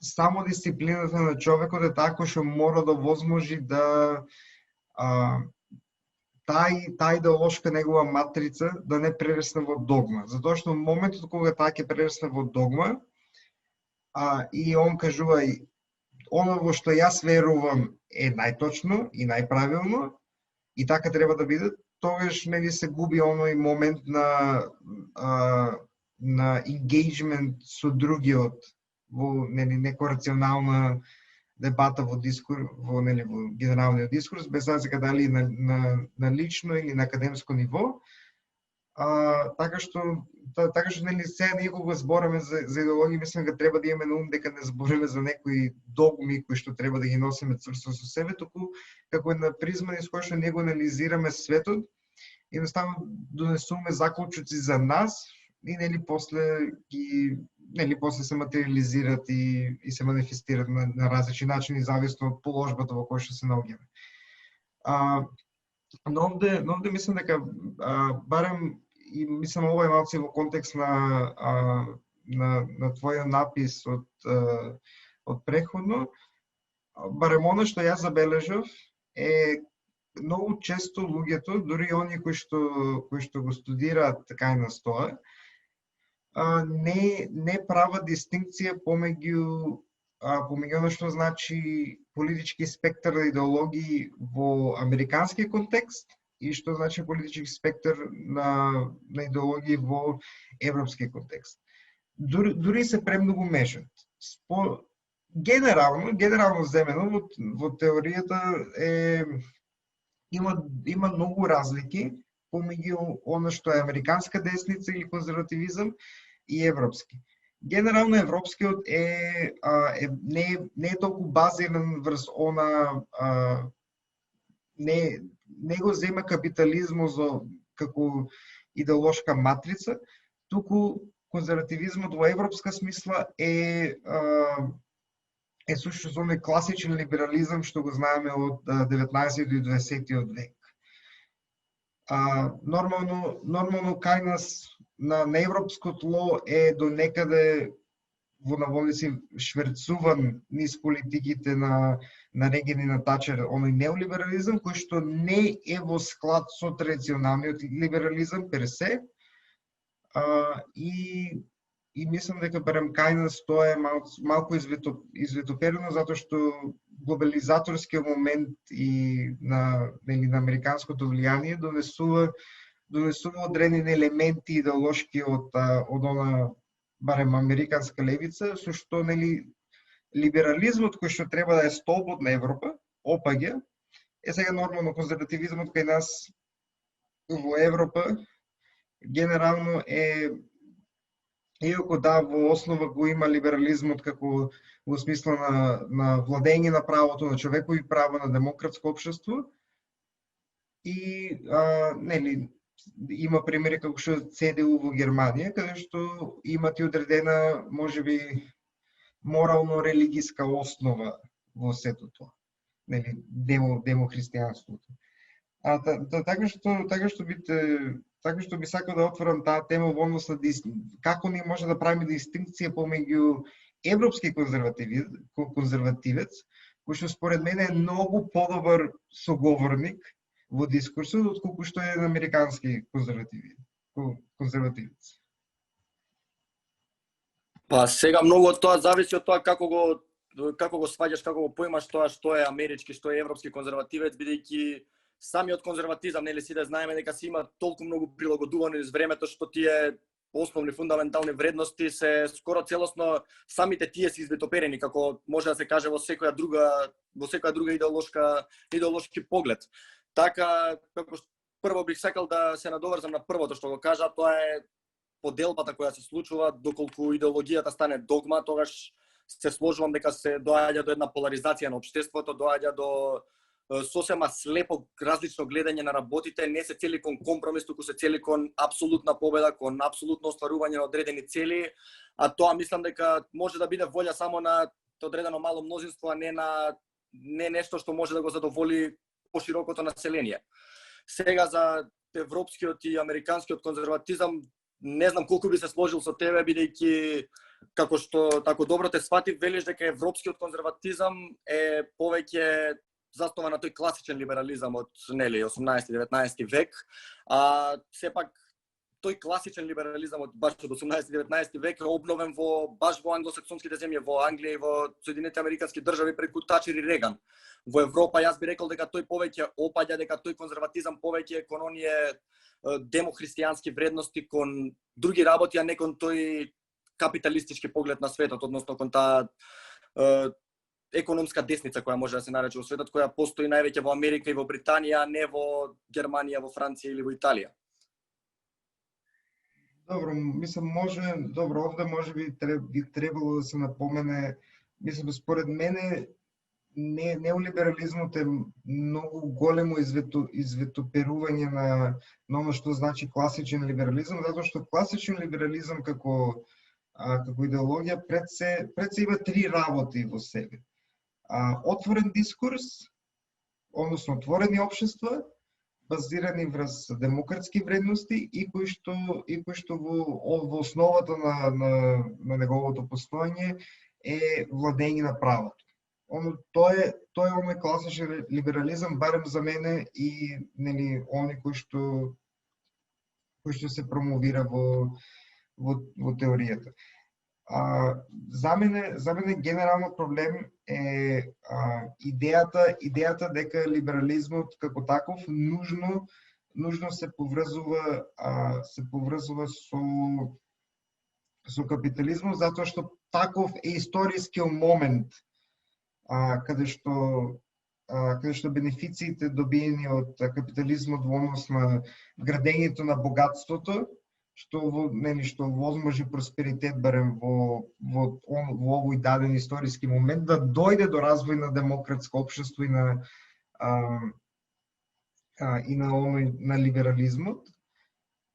само дисциплината на човекот е така што мора да возможи да таа идеолошка негова матрица да не прерасне во догма, затоа што во моментот кога таа ќе прерасне во догма, и он кажува оно во што јас верувам е најточно и најправилно и така треба да биде, тогаш нели се губи оној момент на engagement со другиот во нели некоја рационална дебата во дискурс, во генералниот дискурс, без разлика дали на лично или на академско ниво. Така што нели сега ние кога збораме за идеологија, мислам дека треба да имаме на ум дека не збориме за некои догми кои што треба да ги носиме цврсто со себе, туку како една призма низ која што него анализираме светот, едноставно донесуваме заклучоци за нас и после се материализират и се манифестират на различни начини зависно од положбата во која што се наоѓаме. Но овде мислам дека барем и мислам ова е малку во контекст на твојот напис од преходно, барем она што јас забележав е многу често луѓето, дури оние кои што го студираат така и настоа, не прават дистинкција помеѓу она што значи политички спектар на идеологии во американски контекст и што значи политички спектар на идеологии во европски контекст. Дури се премногу мешат. Генерално земено во теоријата има многу разлики помеѓу она што е американска десница или конзервативизам и европски. Генерално европскиот не е толку базиран врз она не го зема капитализмот како идеолошка матрица, туку конзервативизмот во европска смисла е сушто оној класичен либерализам што го знаеме од 19 и 20 век. Нормално кај нас на европско тло е до некаде во наводници шверцуван низ политиките на Реген и на Тачер, оној неолиберализам кој што не е во склад со традиционалниот либерализам пер се. И мислам дека барем кај нас тоа е малку извитоперено затоа што глобализаторскиот момент и на американското влијание донесува одредени елементи идеолошки од она барем американска левица, со што либерализмот кој што треба да е столбот на Европа, опаѓа, сега нормално конзервативизмот кај нас во Европа генерално иако во основа го има либерализмот како во смисла на владење на правото на човекови права, на демократско општество, и има примери како што ЦДУ во Германија, каде што имат и одредена, можеби, морално-религиска основа во сето тоа. Демохристијанството. Така што би сакал да отворам таа тема во однос на како ние може да правиме дистинкција помеѓу европски конзервативец, кој што според мене е многу подобар соговорник во дискурсот, отколку што е американски конзервативец. Па сега многу од тоа зависи од тоа како го сваѓаш, како го поимаш тоа што е амерички, што е европски конзервативец, бидејќи самиот конзерватизам, нели сите знаеме дека си има толку многу прилагодувано низ времето што тие основни фундаментални вредности се скоро целосно самите тие се извитоперени, како може да се каже во секоја друга идеолошки поглед. Така, како прво бих сакал да се надоврзам на првото што го кажа, тоа е поделбата која се случува, доколку идеологијата стане догма, тогаш се сложувам дека се доаѓа до една поларизација на општеството, доаѓа до сосема слепо различно гледање на работите, не се цели кон компромис, туку се цели кон апсолутна победа, кон апсолутно остварување на одредени цели, а тоа мислам дека може да биде волја само на одредено мало мнозинство, а не нешто што може да го задоволи поширокото население. Сега за европскиот и американскиот конзерватизам не знам колку би се сложил со тебе, бидејќи како што тако добро те сватив, велиш дека европскиот конзерватизам е повеќе заснова на тој класичен либерализам од 18-19 век, а сепак тој класичен либерализам од баш од 18-19 век е обновен баш во англосаксонските земји, во Англија и во Соединетите американски држави преку Тачер и Реган. Во Европа јас би рекол дека тој повеќе опаѓа, дека тој конзерватизам повеќе кон оние демохристијански вредности, кон други работи, а не кон тој капиталистички поглед на светот, односно кон таа економска десница која може да се нарече во светот, која постои највеќе во Америка и во Британија, а не во Германија, во Франција или во Италија. Добро, мислам овде може би требало да се напомене, мислам според мене неолиберализмот е многу големо извитоперување на оно што значи класичен либерализам, затоа што класичен либерализам како идеологија пред се има три работи во себе. Отворен дискурс, односно отворени општества, базирани врз демократски вредности и кои што во основата на неговото постоење е владење на правото. Тоа е оној класичен либерализам, барем за мене и нели они кои што се промовира во теоријата. За мене генерално проблем е идејата дека либерализмот како таков нужно се поврзува со капитализмот, затоа што таков е историскиот момент каде што бенефициите добиени од капитализмот во однос на градењето на богатството, што возможи просперитет барем во овој даден историски момент, да дојде до развој на демократско општество и на либерализмот,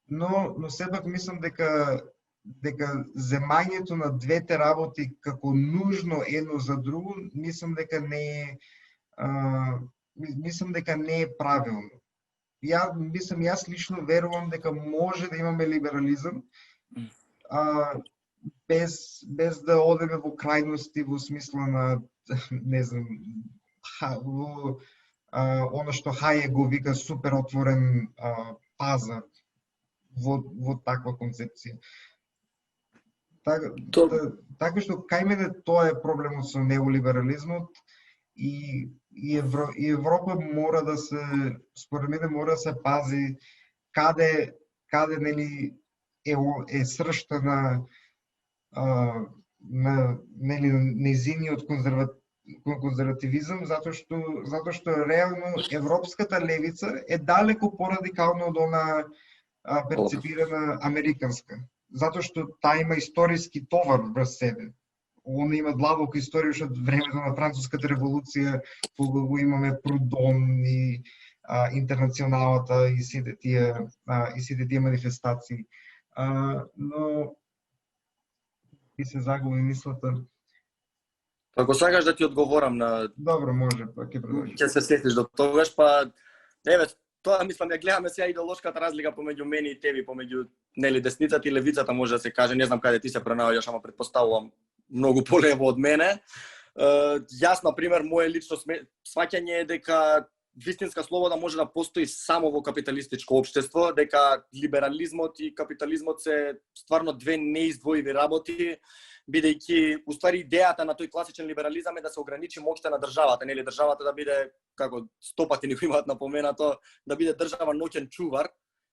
но сепак мислам дека земањето на двете работи како нужно едно за друго, мислам дека не е правилно. Јас лично верувам дека може да имаме либерализам без да одеме во крајности во смисла на оно што Хајек го вика супер отворен пазар во таква концепција. Така што кај мене тоа е проблемот со неолиберализмот и Европа мора да се, според мене мора да се пази каде нели е сршта на незиниот конзервативизам, затоа што реално европската левица е далеко порадикална од она перцепирана американска, затоа што таа има историски товар врз себе. Она има длабока историја од времето на Француската револуција, кога го имаме Прудон и интернационалата и сите тие манифестации. Но би се загуби мислата. Ако сакаш да ти одговорам на... Добро, може, па ќе продолжиш. Ќе се сетиш до тогаш, па еве, тоа мислам ја гледаме сега идеолошката разлика помеѓу мене и тебе, помеѓу нели десницата и левицата, може да се каже, не знам каде ти се пронаоѓаш, ама претпоставувам многу полево од мене. Јас, например, моје лично сваќање е дека вистинска слобода може да постои само во капиталистичко општество, дека либерализмот и капитализмот се стварно две неиздвоиви работи, бидејќи уствари идејата на тој класичен либерализам е да се ограничи моќта на државата, нели државата да биде, како 100 пати ни го имаат напоменато, да биде држава ноќен чувар,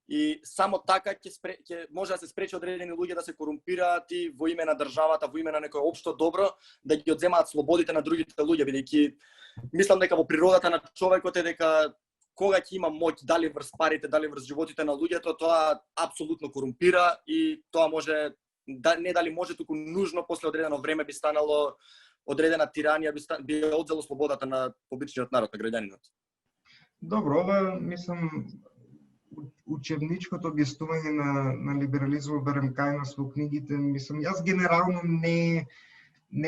и само така ќе може да се спречи одредени луѓе да се корумпираат и во име на државата, во име на некое општо добро, да ги одземаат слободите на другите луѓе, бидејќи мислам дека во природата на човекот е дека кога ќе има моќ, дали врз парите, дали врз животите на луѓето, тоа апсолутно корумпира и тоа може, не дали може, туку нужно после одредено време би станало одредена тиранија, би одзело слободата на обичниот народ, на граѓанинот. Добро, ова, мислам, учебничкото објаснување на либерализмот, барем кај нас во книгите, мислам, јас генерално не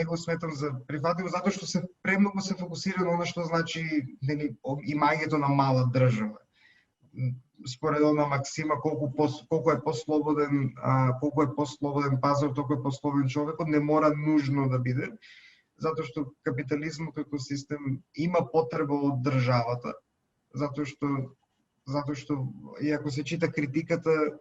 го сметам за прифатливо, затоа што се премногу се фокусира на она што значи, нели, имањето на мала држава. Според она максима, колку е послободен пазар, толку е послободен човекот, не мора нужно да биде, затоа што капитализмот како систем има потреба од државата, затоа што и ако се чита критиката,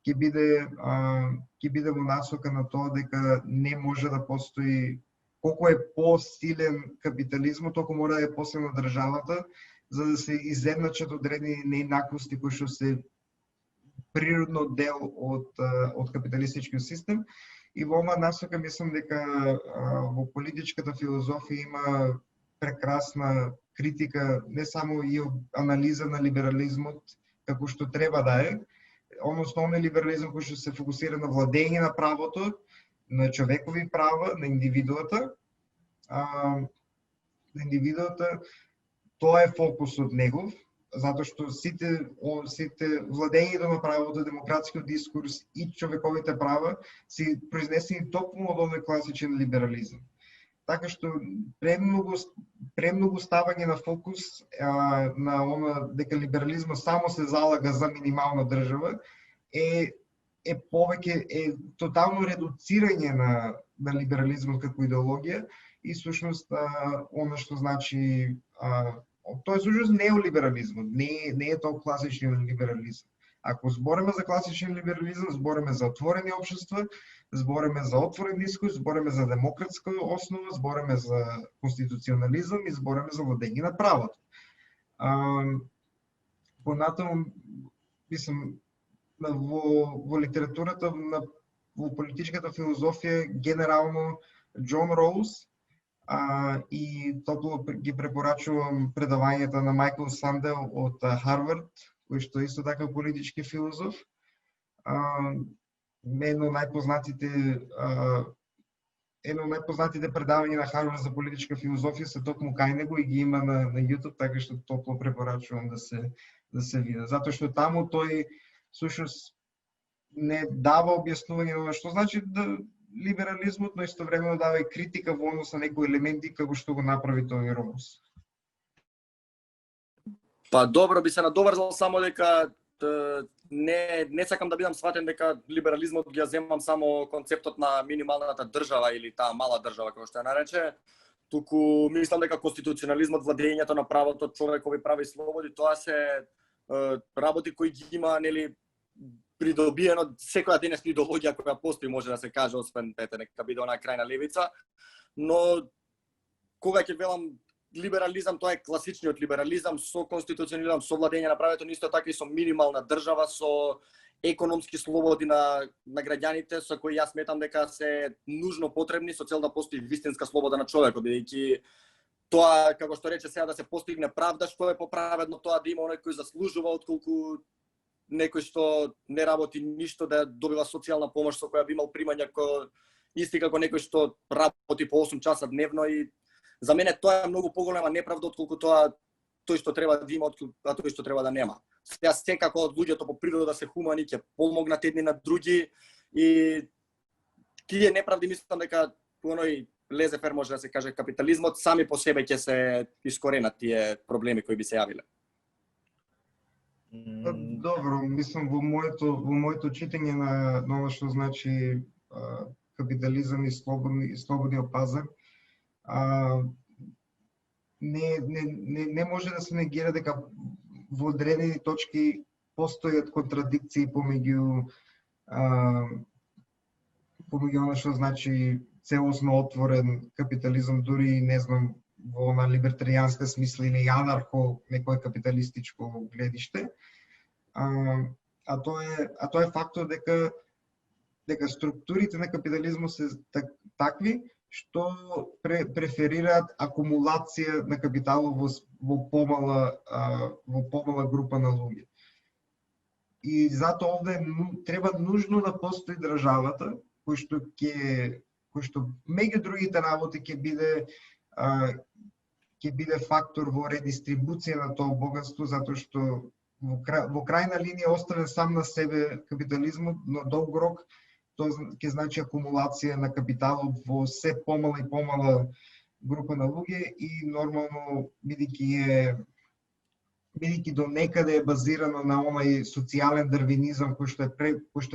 ќе биде во насока на тоа дека не може да постои, колку е посилен капитализмот, толку мора да е посилна државата, за да се изедначат одредени неинаквости кои што се природно дел од капиталистичкиот систем. И во оваа насока мислам дека во политичката филозофија има прекрасна критика, не само и анализа на либерализмот како што треба да е, односно оној либерализам кој што се фокусира на владење на правото, на човекови права, на индивидуата. Тоа е фокусот негов, затоа што сите владењето на правото, демократскиот дискурс и човековите права се произнесени токму од овој класичен либерализам. Така што премногу ставање на фокус на она дека либерализмот само се залага за минимална држава е тотално редуцирање на либерализмот како идеологија и всушност она што значи тоа е всушност неолиберализмот, не е тоа класичен либерализм. Ако збориме за класичен либерализам, збориме за отворени општества, збориме за отворен дискурс, збориме за демократска основа, збориме за конституционализам и збориме за владење на правото. Понатаму, мислам, во литературата, во политичката филозофија, генерално Џон Роуз, и топло ги препорачувам предавањата на Майкл Сандел од Харвард, кој што исто така политички филозоф. Едно од најпознатите предавања на Харвард за политичка филозофија се токму кај него и ги има на YouTube, така што топло препорачувам да се види. Затоа што таму тој всушност не дава објаснување на што значи либерализмот, но истовремено дава и критика во однос на некои елементи како што го направи тој Роуз. Па добро, би се надоврзал само дека не сакам да бидам сватен дека либерализмот ги земам само концептот на минималната држава или таа мала држава како што ја нарече, туку мислам дека конституционализмот, владењето на правото, човекови права и слободи, тоа се работи кои ги има, нели, придобиено секоја денешна идеологија која постои, може да се каже, освен нека биде онаа крајна левица, но кога ќе велам либерализам, тоа е класичниот либерализам со конституционализам, со владење на правото, исто така и со минимална држава, со економски слободи на граѓаните, со кои јас сметам дека се нужно потребни со цел да постои вистинска слобода на човекот, бидејќи тоа, како што рече сега, да се постигне правда, што е поправедно тоа да има оној кој заслужува, отколку некој што не работи ништо да добива социјална помош со која би имал примања исти како некој што работи по 8 часа дневно. И за мене тоа е многу поголема неправда отколку тој што треба да има, а тој што треба да нема. Сега секако од луѓето по природа се хумани, ќе помогнат едни на други и тие неправди мислам дека оној лезефер може да се каже капитализмот сами по себе ќе се искоренат тие проблеми кои би се јавиле. Добро, мислам во моето читање на она што значи капитализам и слободниот пазар, не може да се негира дека во одредени точки постојат контрадикции помеѓу она што значи целосно отворен капитализам, дури не знам во на либертаријанска смисла или анархо некое капиталистичко гледиште. А тоа е фактот дека структурите на капитализмот се такви што преферираат акумулација на капиталот во помала група на луѓе. И затоа овде треба нужно да постои државата кој што меѓу другите работи ќе биде фактор во редистрибуција на тоа богатство, затоа што во крајна линија оставен сам на себе капитализмот, но долг рок тоа ќе значи акумулација на капиталот во се помала и помала група на луѓе и нормално бидејќи до некаде е базирано на онај социјален дарвинизам кој што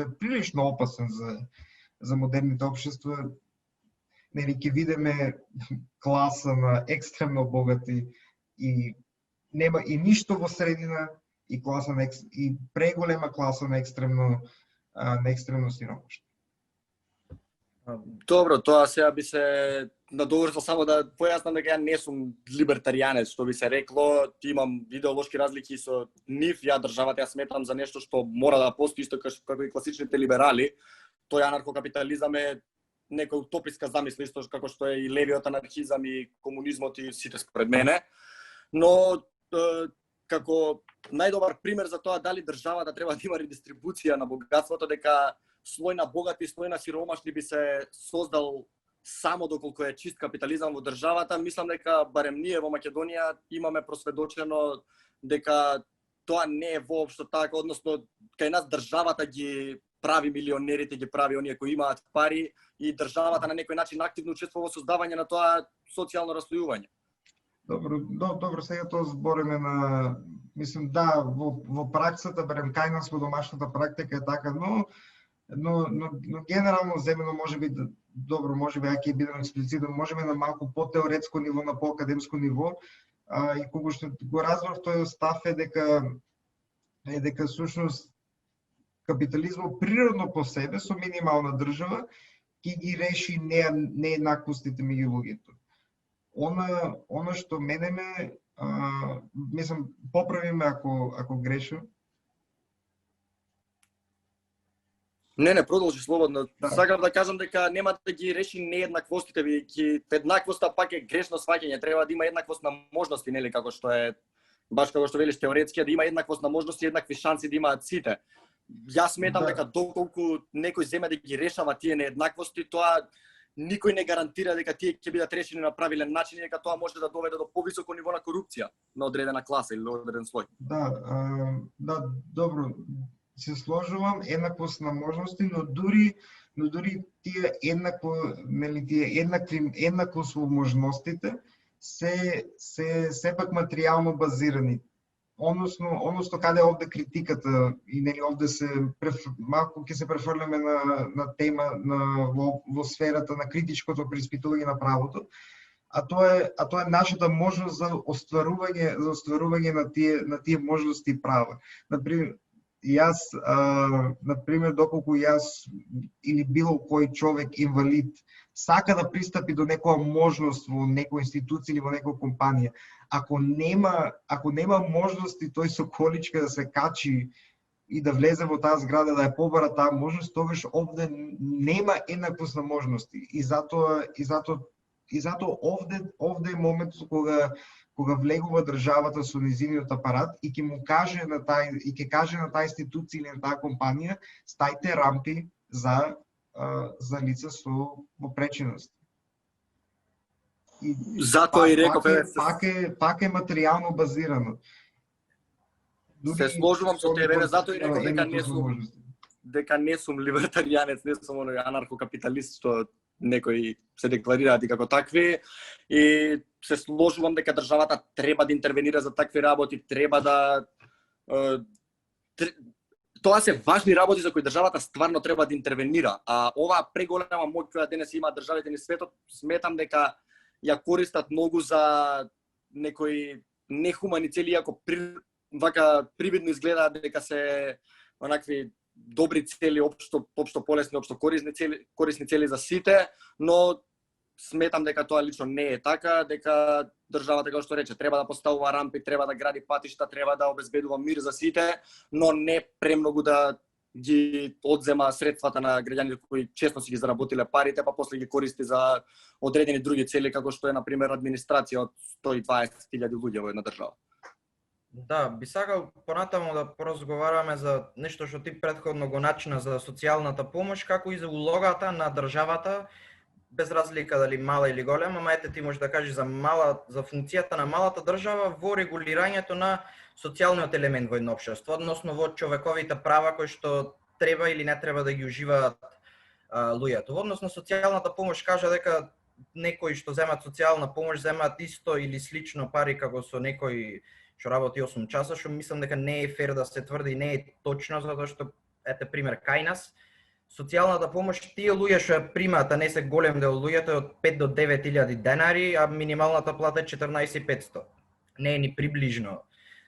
е прилично опасен за модерните општества. Нели ќе видиме класа на екстремно богати и нема и ништо во средина и класа и преголема класа на екстремно сиромашни. Добро, тоа сега би се надоврзал само да појаснам дека ја не сум либертаријанец, што би се рекло, имам идеолошки разлики со нив, ја државата ја сметам за нешто што мора да постои исто како и класичните либерали. Тој анархокапитализам е нека утописка замисла, исто како што е и левиот анархизам и комунизмот и сите според мене. Но како најдобар пример за тоа дали државата треба да има редистрибуција на богатството, дека слој на богати и слој на сиромашни би се создал само доколку е чист капитализам во државата. Мислам дека барем ние во Македонија имаме просведочено дека тоа не е воопшто така, односно кај нас државата ги прави милионерите, ги прави оние кои имаат пари и државата на некој начин активно учествува во создавање на тоа социјално раслојување. Добро, сега тоа збориме на, мислам, да, во праксата, барем кај нас во домашната практика е така, но генерално земено можеби добро, можеби ќе бидеме експлицитно, можеби на малку по-теоретско ниво, на по-академско ниво, и кога што го разбрав тој став е дека всушност капитализмот природно по себе со минимална држава ќе ги реши нееднаквостите меѓу луѓето. Она што мене мислам, поправиме ако грешам. Не, продолжи слободно. Да. Сакам да кажам дека нема да ги реши нееднаквостите, бидејќи еднаквоста пак е грешно сваќање. Треба да има еднаквост на можности, нели, како што е баш како што велиш теоретски, да има еднаквост на можности, еднакви шанси да имаат сите. Јас сметам дека доколку некој земе да ги решава тие нееднаквости, тоа никој не гарантира дека тие ќе бидат решени на правилен начин и дека тоа може да доведе до повисоко ниво на корупција на одредена класа или на одреден слој. Да, добро. Се сложувам, еднаквост на можности, но дури тие еднаквост во можностите се сепак материјално базирани. Односно каде овде критиката и нели овде малку ќе се префрлиме на тема во сферата на критичкото преиспитување на правото, а тоа е нашата можност за остварување на тие можности и права. Например, доколку јас или било кој човек инвалид сака да пристапи до некоја можност во некоја институција или во некоја компанија, ако нема можности тој со количка да се качи и да влезе во таа зграда, да ја побара таа можност, тогаш овде нема еднаквост на можности. И затоа овде е моментот кога влегува државата со нејзиниот апарат и ќе каже на таа институција или на таа компанија, стајте рампи за лица со попреченост. Затоа и реков пак е материјално базирано. Се сложувам со тебе, затоа и реков дека не сум либертаријанец, не сум оној анархокапиталист што некои се декларираат и како такви, и се сложувам дека државата треба да интервенира за такви работи, треба да тоа се важни работи за кои државата стварно треба да интервенира, а оваа преголема моќ која денес има државите ни светот, сметам дека ја користат многу за некои нехумани цели, иако вака привидно изгледаат дека се онакви добри цели, општо полесни, општо корисни цели за сите, но сметам дека тоа лично не е така, дека државата, како што рече, треба да поставува рампи, треба да гради патишта, треба да обезбедува мир за сите, но не премногу да ги одзема средствата на граѓаните кои често си ги заработиле парите, па после ги користи за одредени други цели, како што е, например, администрација од 120.000 луѓе во една држава. Да, би сакал понатаму да поразговараме за нешто што ти претходно го начина за социјалната помош, како и за улогата на државата, без разлика дали мала или голема, ама ете ти можеш да кажеш за функцијата на малата држава во регулирањето на социјалниот елемент во едно општество, односно во човековите права кои што треба или не треба да ги уживаат луѓето. Односно социјалната помош кажа дека некои што земат социјална помош земат исто или слично пари како со некој што работи 8 часа, што мислам дека не е фер да се тврди и не е точно, затоа што ете пример кај нас социјалната помош тие луѓе што ја примаат, а не се голем дел луѓето од 5 до 9.000 денари, а минималната плата е 14.500. Не е ни приближно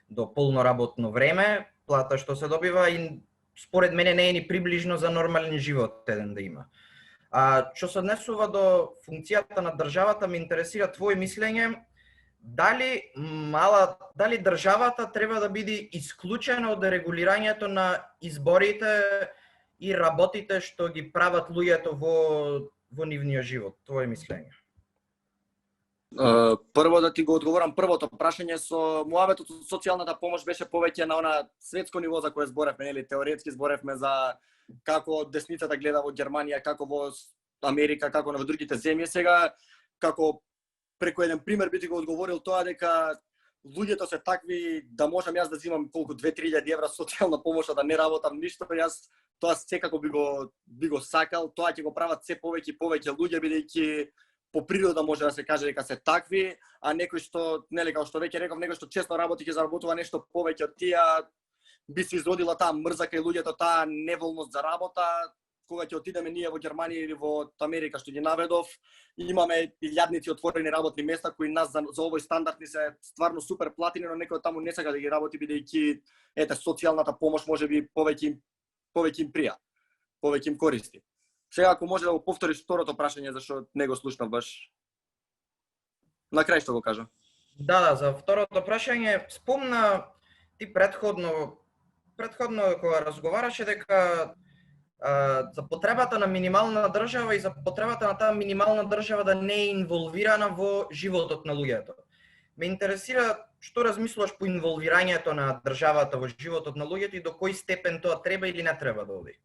до полно работно време, плата што се добива и според мене не е ни приближно за нормален живот еден да има. Што се однесува до функцијата на државата, ме интересира твое мислење, дали државата треба да биде исклучена од регулирањето на изборите и работите што ги прават луѓето во нивниот живот? Твое мислење. Прво да ти го одговорам првото прашање со муабетот со социјалната помош беше повеќе на она светско ниво за кое зборевме, нели, теоретски зборевме за како десницата гледа во Германија, како во Америка, како на другите земји. Сега како преку еден пример би ти го одговорил тоа дека луѓето се такви да можам јас да земам колку 2-3.000 евра социјална помош, да не работам ништо, јас тоа секако би го сакал, тоа ќе го прават се повеќе и повеќе луѓе, бидејќи по природа може да се каже дека се такви, а некој што, нели, како што веќе реков, некој што често работи ќе заработува нешто повеќе од тие, би се изродила таа мрза кај луѓето, таа неволност за работа. Кога ќе отидеме ние во Германија или во Америка, што ги наведов, имаме илјадници отворени работни места кои нас за овој стандард ни се стварно супер платени, но некој таму не сака да ги работи бидејќи ете социјалната помош можеби повеќе им прија, повеќе им користи. Сега ако може да го повториш второто прашање зашто не го слушнав баш. На крај што го кажа. Да, за второто прашање спомна ти претходно кога разговараше дека за потребата на минимална држава и за потребата на таа минимална држава да не е инволвирана во животот на луѓето. Ме интересира што размислуваш по инволвирањето на државата во животот на луѓето и до кој степен тоа треба или не треба да оди?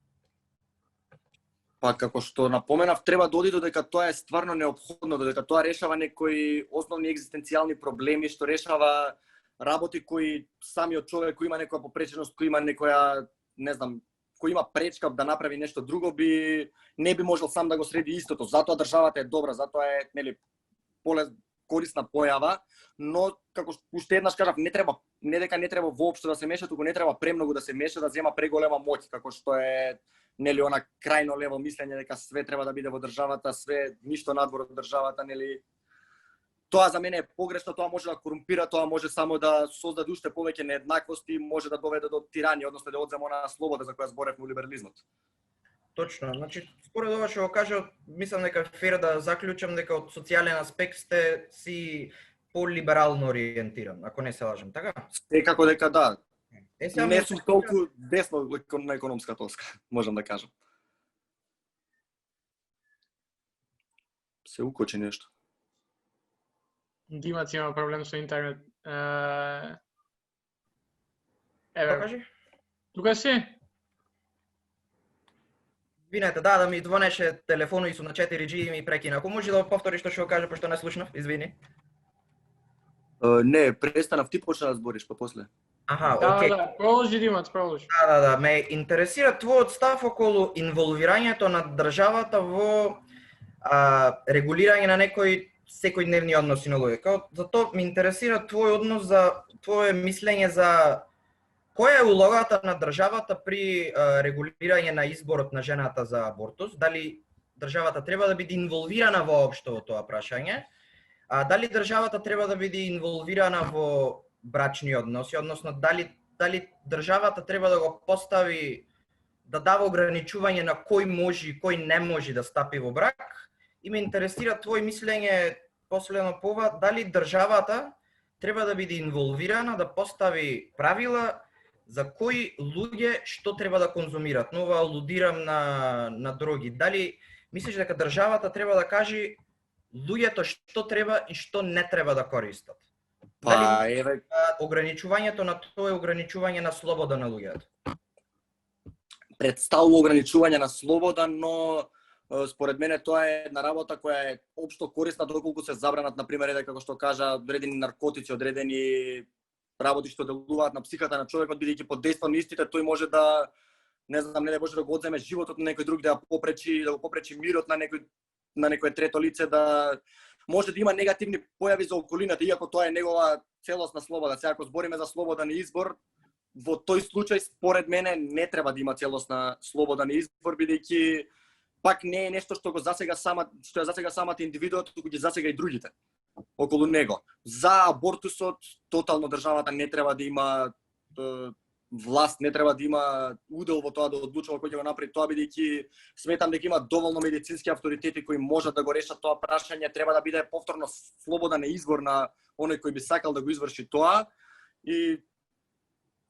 Па како што напоменав, треба да оди додека тоа е стварно неопходно, додека тоа решава некои основни екзистенцијални проблеми, што решава работи кои самиот човек кој има некоја попреченост, кој има некоја, не знам, кој има пречка да направи нешто друго, не би можел сам да го среди истото. Затоа државата е добра, затоа е, нели, корисна појава, но како уште еднаш кажав, не дека не треба воопшто да се меша, туку не треба премногу да се меша, да зема преголема моќ, како што е, нели, она крајно лево мислење дека све треба да биде во државата, све ништо надвор од државата, нели. Тоа за мене е погрешно, тоа може да корумпира, тоа може само да создаде уште повеќе нееднаквости, може да доведе до тиранија, односно да одзема на слобода за која зборевме во либерализмот. Точно, значи според ова што го кажа, мислам дека фер да заклучам дека од социјален аспект сте си полиберално ориентиран, ако не се лажам, така? Секако дека да. Не сум толку десно на економска тоска, можам да кажам. Се укочи нешто. Димац има проблем со интернет. Покажи. Тука си? Винете, да ми звонеше телефоно и сум на 4G и ми прекина. Ако може да повториш што ќе кажа, пошто не слушнав, извини. Не, престанав, ти почна да збориш, па после. Окей. Да, продолжи Димац, продолжи. Да, ме интересира твојот став околу инволвирањето на државата во регулирање на некои секојдневни односи на луѓе. Затоа ме интересира твој однос твое мислење за која е улогата на државата при регулирање на изборот на жената за абортус? Дали државата треба да биде инволвирана воопшто во тоа прашање? Дали државата треба да биде инволвирана во брачни односи, односно дали државата треба да го постави да дава ограничување на кој може и кој не може да стапи во брак. И ме интересира твој мислење последно по ова, дали државата треба да биде инволвирана да постави правила за кои луѓе што треба да конзумират. Но ова алудирам на дроги. Дали мислиш дека државата треба да каже луѓето што треба и што не треба да користат? Па еве Ограничувањето на тоа е ограничување на слобода на луѓето. Представува ограничување на слобода, но според мене тоа е една работа која е општо корисна доколку се забранат, например, како што кажа, одредени наркотици, одредени работи што делуваат на психиката на човекот, бидејќи под дејство на истите тој може да, не знам, не може да го одземе животот на некој друг, да го попречи мирот на некое трето лице, да може да има негативни појави за околината, иако тоа е негова целосна слобода. Сега ако збориме за слободен избор, во тој случај според мене не треба да има целосна слобода на избор, бидејќи пак не е нешто што ја засега самата индивидуот, туку ги засега и другите околу него. За абортусот тотално државата не треба да има власт, не треба да има удел во тоа да одлучува кој ќе го направи тоа, бидејќи сметам дека има доволно медицински авторитети кои можат да го решат тоа прашање. Треба да биде повторно слободен избор на оној кој би сакал да го изврши тоа. И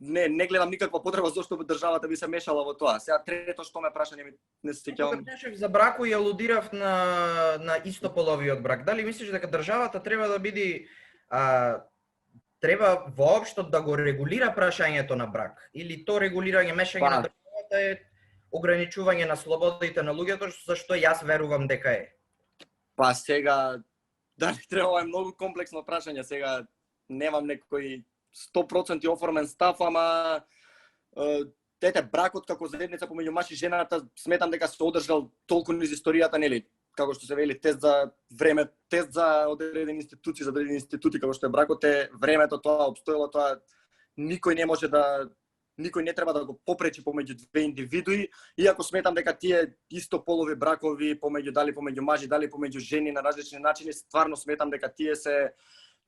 не гледам никаква потреба зашто државата би се мешала во тоа. Сега трето што ме прашање не се сеќавам. Кога за брако и алудирав на истополовиот брак. Дали мислиш дека државата треба да биде треба воопшто да го регулира прашањето на брак, или то регулирање мешање на државата е ограничување на слободите на луѓето, зашто јас верувам дека е? Па сега дали треба, е многу комплексно прашање. Сега немам некој 100% оформен став, ама бракот како заедница помеѓу маж и жената сметам дека се одржал толку низ историјата, нели? Како што се вели, тест за време, тест за одредени институции, за одредени институти, како што е бракот, е времето тоа обстоело, тоа никој не треба да го попречи помеѓу две индивидуи, иако сметам дека тие истополови бракови дали помеѓу мажи, дали помеѓу жени на различни начини, стварно сметам дека тие се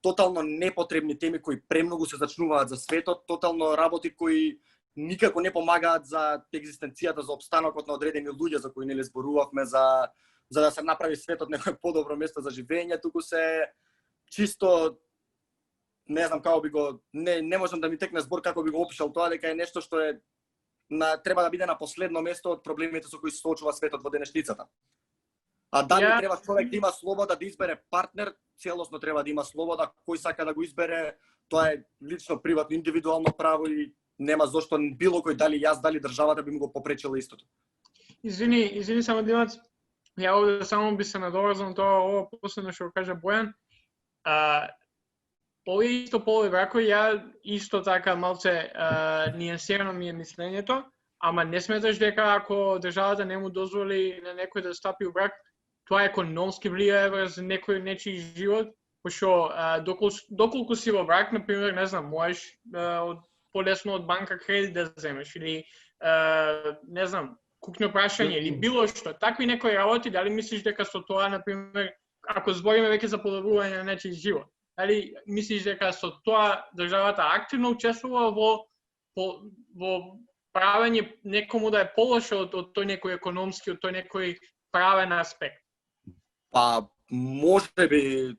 тотално непотребни теми кои премногу се зачнуваат за светот, тотално работи кои никако не помагаат за екзистенцијата, за опстанокот на одредени луѓе за кои нели зборувавме, за да се направи светот некое подобро место за живење, туку се чисто не знам како би го не можам да ми текне збор како би го опишал тоа, дека е нешто што е треба да биде на последно место од проблемите со кои се соочува светот во денешницата. А дали треба човек да има слобода да избере партнер, целосно треба да има слобода, кој сака да го избере, тоа е лично, приватно, индивидуално право и нема зошто било кој, дали јас, дали државата би му го попречила истото. Извини само Димац, ја овде само би се надоврзал на тоа, ова последно што го кажа Бојан. Овие истополови бракови, ја исто така малце нијансирано ми е мислењето, ама не сметаш дека ако државата не му дозволи на некој да стапи у брак, тоа економски влијае врз нечiji живот, пошто доколку си во брак, например, не знам, можеш полесно од банка кредит да земеш или не знам, кукно прашање или било што, такви некои работи, дали мислиш дека со тоа, например, ако збориме веќе за подобрување на нечiji живот, дали мислиш дека со тоа државата активно учествува во правење некому да е полошо од тој некој економски, од тој некој правен аспект? Па, може би,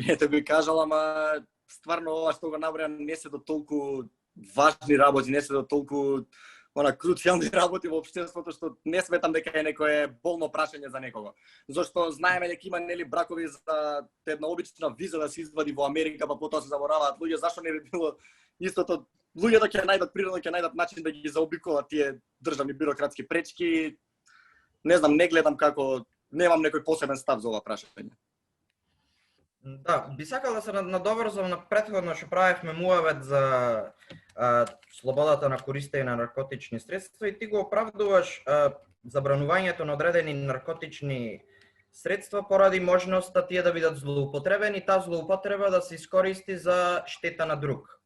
ете би кажал, ама стварно ова што го наброја не се до толку важни работи, не се до толку круцијални работи во општеството, што не сметам дека е некое болно прашање за некого. Зошто знаеме дека има нели бракови за една обична виза да се извади во Америка, па потоа се забораваат луѓе, зашто не би било истото? Луѓето ќе најдат природно, ќе најдат начин да ги заобиколат тие државни бирократски пречки. Не знам, не гледам како, немам некој посебен став за ова прашање. Да, би сакал да се надоврзам на претходно што правевме муавет за слободата на користење на наркотични средства и ти го оправдуваш забранувањето на одредени наркотични средства поради можноста тие да бидат злоупотребени и таа злоупотреба да се искористи за штета на друг.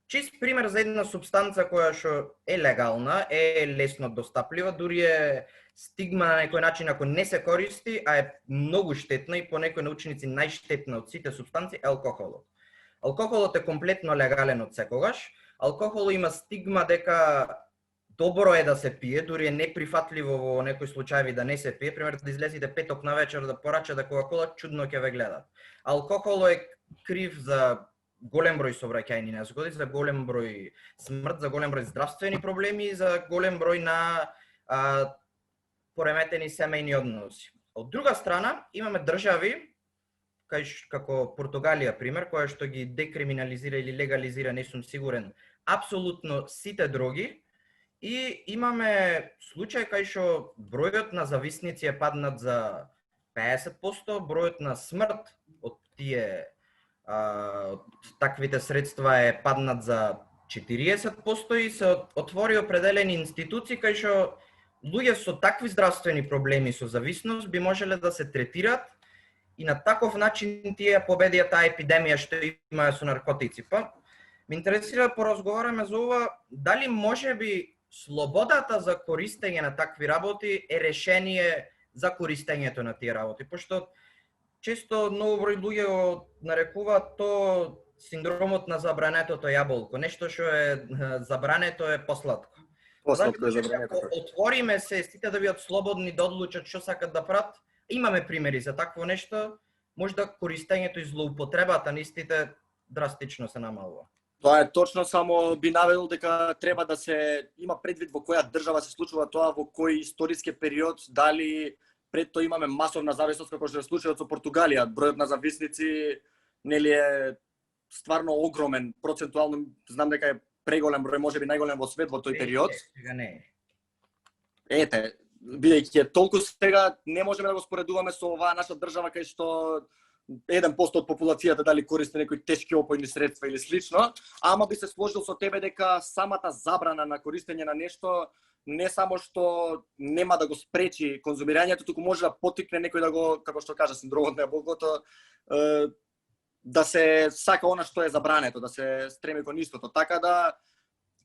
Чист пример за една супстанца која што е легална, е лесно достаплива, дури е стигма на некој начин ако не се користи, а е многу штетна и по некои научници најштетна од сите супстанци е алкохолот. Алкохолот е комплетно легален од секогаш. Алкохолот има стигма дека добро е да се пие, дури е неприфатливо во некои случаи да не се пие, пример да излезете петок на вечер да порачате Кока-кола, чудно ќе ве гледат. Алкохол е крив за голем број сообраќајни незгоди, за голем број смрт, за голем број здравствени проблеми и за голем број на пореметени семејни односи. Од друга страна, имаме држави како Португалија, пример, која што ги декриминализира или легализира, не сум сигурен, апсолутно сите дроги, и имаме случај кај што бројот на зависници е паднат за 50%, бројот на смрт од тие таквите средства е паднат за 40% и се отвори определени институции кај што луѓе со такви здравствени проблеми со зависност би можеле да се третират и на таков начин тие победија таа епидемија што има со наркотици. Па ме интересира да поразговараме за ова, дали можеби слободата за користење на такви работи е решение за користењето на тие работи, пошто често многу број луѓе го нарекуваат то синдромот на забранетото јаболко, нешто што е забрането е посладко. Посладко е забрането. Отвориме се, сите да бидат слободни да одлучат што сакат да прават. Имаме примери за такво нешто, можда користењето и злоупотребата на истите драстично се намалува. Тоа е точно, само би наведол дека треба да се има предвид во која држава се случува тоа, во кој историски период, дали пред тоа имаме масовна зависност како што е случајот со Португалија. Бројот на зависници нели е стварно огромен, процентуално знам дека е преголем број, можеби најголем во свет во тој период. Сега не е. Ете, бидејќи е толку сега, не можеме да го споредуваме со оваа наша држава кај што 1% од популацијата дали користи некои тешки опојни средства или слично, ама би се сложил со тебе дека самата забрана на користење на нешто не само што нема да го спречи конзумирањето, туку може да поттикне некој да го, како што кажа синдромот на јаболкото, да се сака она што е забрането, да се стреми кон истото. Така да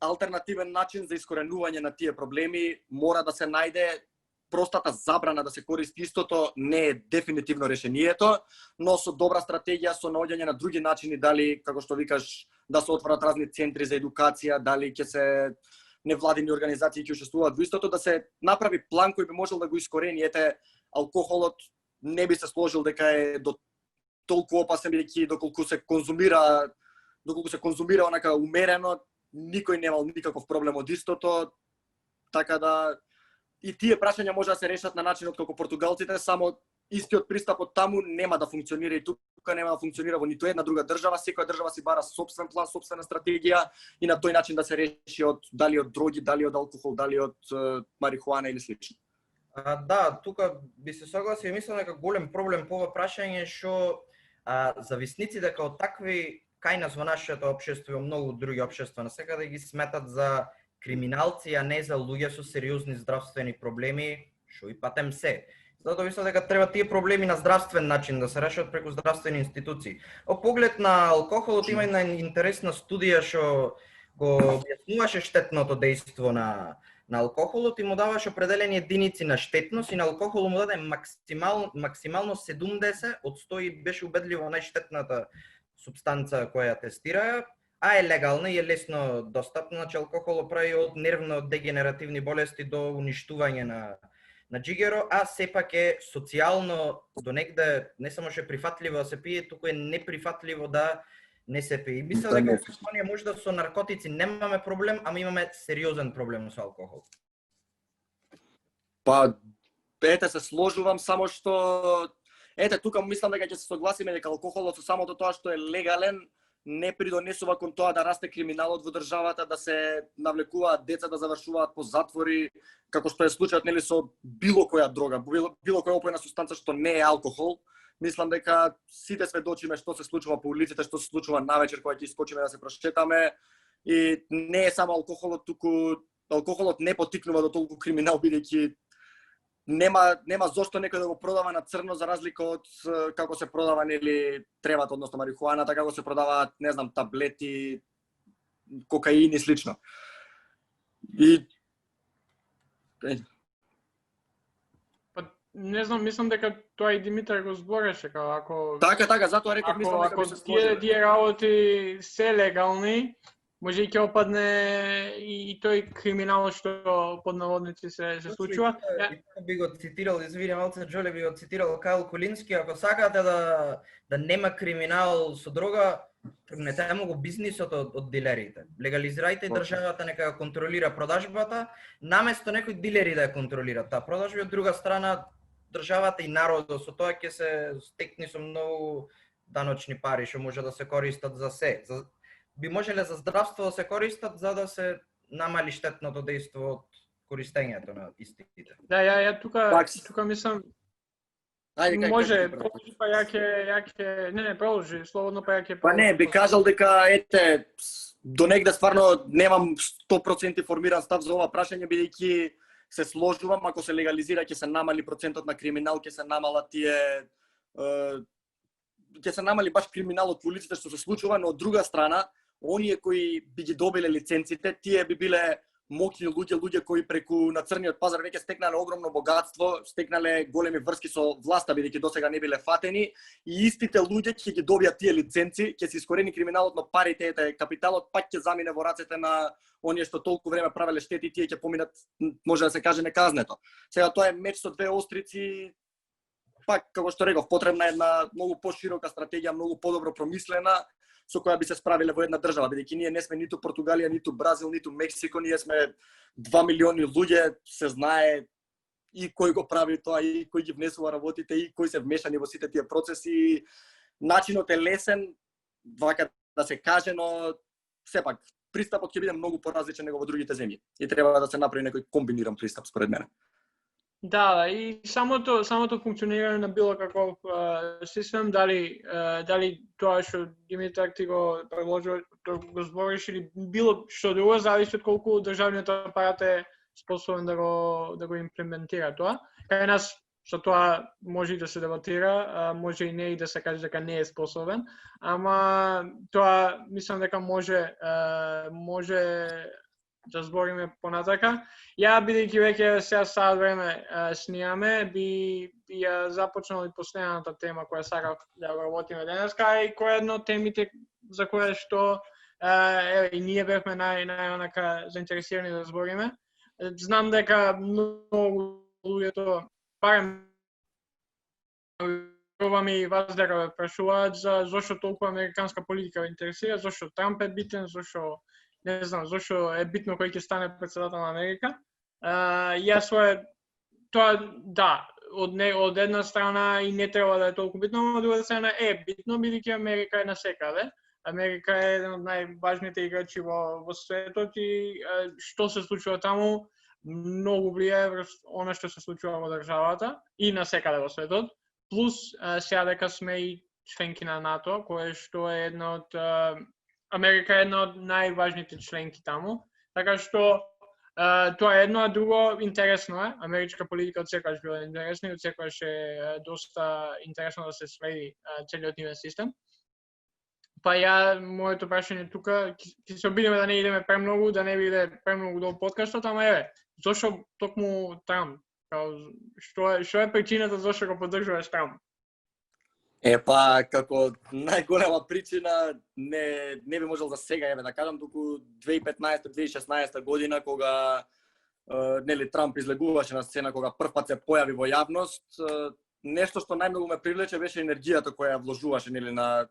алтернативен начин за искоренување на тие проблеми мора да се најде. Простата забрана да се користи истото не е дефинитивно решението, но со добра стратегија, со наоѓање на други начини, дали, како што викаш, да се отворат разни центри за едукација, дали ќе се невладини организации ќе учествуваат во истото, да се направи план кој би можел да го искорени. Ете, алкохолот не би се сложил дека е до толку опасен, бидејќи доколку се конзумира онака умерено, никој немал никаков проблем од истото, така да и тие прашања може да се решат на начинот како португалците, само истиот пристапот таму нема да функционира и тука нема да функционира во ниту една друга држава. Секоја држава си бара сопствен план, сопствена стратегија и на тој начин да се реши дали од дроги, дали од алкохол, дали од марихуана или слично. Да, тука би се согласил и мислам дека голем проблем по ова прашање што зависниците како такви кај нас во нашето општество и многу други општества насекаде ги сметат за криминалци, а не за луѓе со сериозни здравствени проблеми, што и патем се. Затоа мислам дека треба тие проблеми на здравствен начин да се решат преку здравствени институции. Во поглед на алкохолот има една интересна студија што го објаснуваше штетното дејство на алкохолот и му даваше определени единици на штетност и на алкохолот му даде максимално 70 од 100 и беше убедливо најштетната супстанца која ја тестираа, а е легална и е лесно достапна, значи алкохолот прави од нервно-дегенеративни болести до уништување на джигеро, а сепак е социјално до негде не само што е прифатливо да се пие, туку е неприфатливо да не се пие. И мислам дека во Испанија можда со наркотици немаме проблем, ама имаме сериозен проблем со алкохол. Па, ете се сложувам, само што тука мислам дека ќе се согласиме дека алкохолот со самото тоа што е легален не придонесува кон тоа да расте криминалот во државата, да се навлекуваат деца да завршуваат по затвори, како што е случајот нели со било која дрога, било која опојна супстанца што не е алкохол. Мислам дека сите сведочиме што се случува по улиците, што се случува навечер кога ќе искочиме да се прошетаме, и не е само алкохолот, туку алкохолот не поттикнува до толку криминал, бидејќи нема зошто некој да го продава на црно, за разлика од како се продава нели тревата, односно марихуаната, како се продаваат, не знам, таблети, кокаин и слично. И не знам, мислам дека тоа и Димитар го збореше, како Така, затоа реков, мислам дека ако тие работи се легални, може и ќе опадне и тој криминал што под наводници се случува. И би го цитирал, извини малце, Джоле би го цитирал Кайл Колински, ако сакате да нема криминал со дрога, тргнете му го бизнисот од дилерите. Легализирајте државата нека ја контролира продажбата, наместо некои дилери да ја контролираат таа продажба, од друга страна државата и народот со тоа ќе се стекни со многу даночни пари што може да се користат за се. Би можеле за здравство да се користат за да се намали штетното дејство од користењето на истите. Да, ја тука мислам може, продолжи па ја ќе не продолжи, слободно па ја ќе. Па не, би кажал дека ете до негде стварно немам 100% формиран став за ова прашање, бидејќи се сложувам, ако се легализира ќе се намали процентот на криминал, ќе се намала ќе се намали баш криминалот во улиците што се случува, но од друга страна, оние кои би ги добиле лиценците, тие би биле моќни луѓе кои преку на црниот пазар веќе стекнале огромно богатство, стекнале големи врски со власта, бидејќи досега не биле фатени, и истите луѓе ќе ги добијат тие лиценци, ќе се искорени криминалот, но парите, капиталот пак ќе замине во рацете на оние што толку време правеле штети, тие ќе поминат, може да се каже, неказнето. Сега тоа е меч со две острици. Пак, како што реков, потребна е една многу поширока стратегија, многу подобро промислена, со која би се справиле во една држава, бидејќи ние не сме ниту Португалија, ниту Бразил, ниту Мексико, ние сме 2 милиони луѓе, се знае и кој го прави тоа, и кој ги внесува работите, и кои се вмешани во сите тие процеси. Начинот е лесен, вака да се каже, но сепак пристапот ќе биде многу поразличен него во другите земји и треба да се направи некој комбиниран пристап според мене. Да, и самото функционирање на било каков систем, дали тоа што Димитар ти го предложил, го збориш или било што друго, зависи од колку државниот апарат е способен да го имплементира тоа. Кај нас што тоа може и да се дебатира, може и не и да се каже дека не е способен, ама тоа мислам дека може да збориме понатака. Ја бидејќи веќе сега саат време снимаме, би ја започнал и последната тема која сакав да го работиме денеска, и која е една од темите за која што и ние бевме најонака заинтересирани да збориме. Знам дека многу луѓето барем ми вас дека ве прашуваат за зошто толку американска политика ве интересира, зошто Трамп е битен, зошто не знам, зошто е битно кој ќе стане претседател на Америка. Јас тоа да, од една страна и не треба да е толку битно, но од друга страна е битно, бидејќи Америка е насекаде. Америка е еден од најважните играчи во светот и што се случува таму многу влијае врз она што се случува во државата и насекаде во светот. Плюс сега дека сме и членки на НАТО, кое што е една од Америка е една од најважните членки таму, така што тоа е едно, а друго интересно е. Америчка политика отсекогаш била интересна и отсекогаш е доста интересно да се следи целиот нивен систем. Па моето прашање тука, ќе се обидеме да не идеме премногу, да не биде премногу до подкастот, ама зошто токму Трамп? Што е причината зошто го поддржуваш Трамп? Па, како најголема причина не би можел за сега да кажам, туку 2015-2016 година кога Трамп излегуваше на сцена, кога прв пат се појави во јавност, нешто што најмногу ме привлече беше енергијата која ја вложуваше на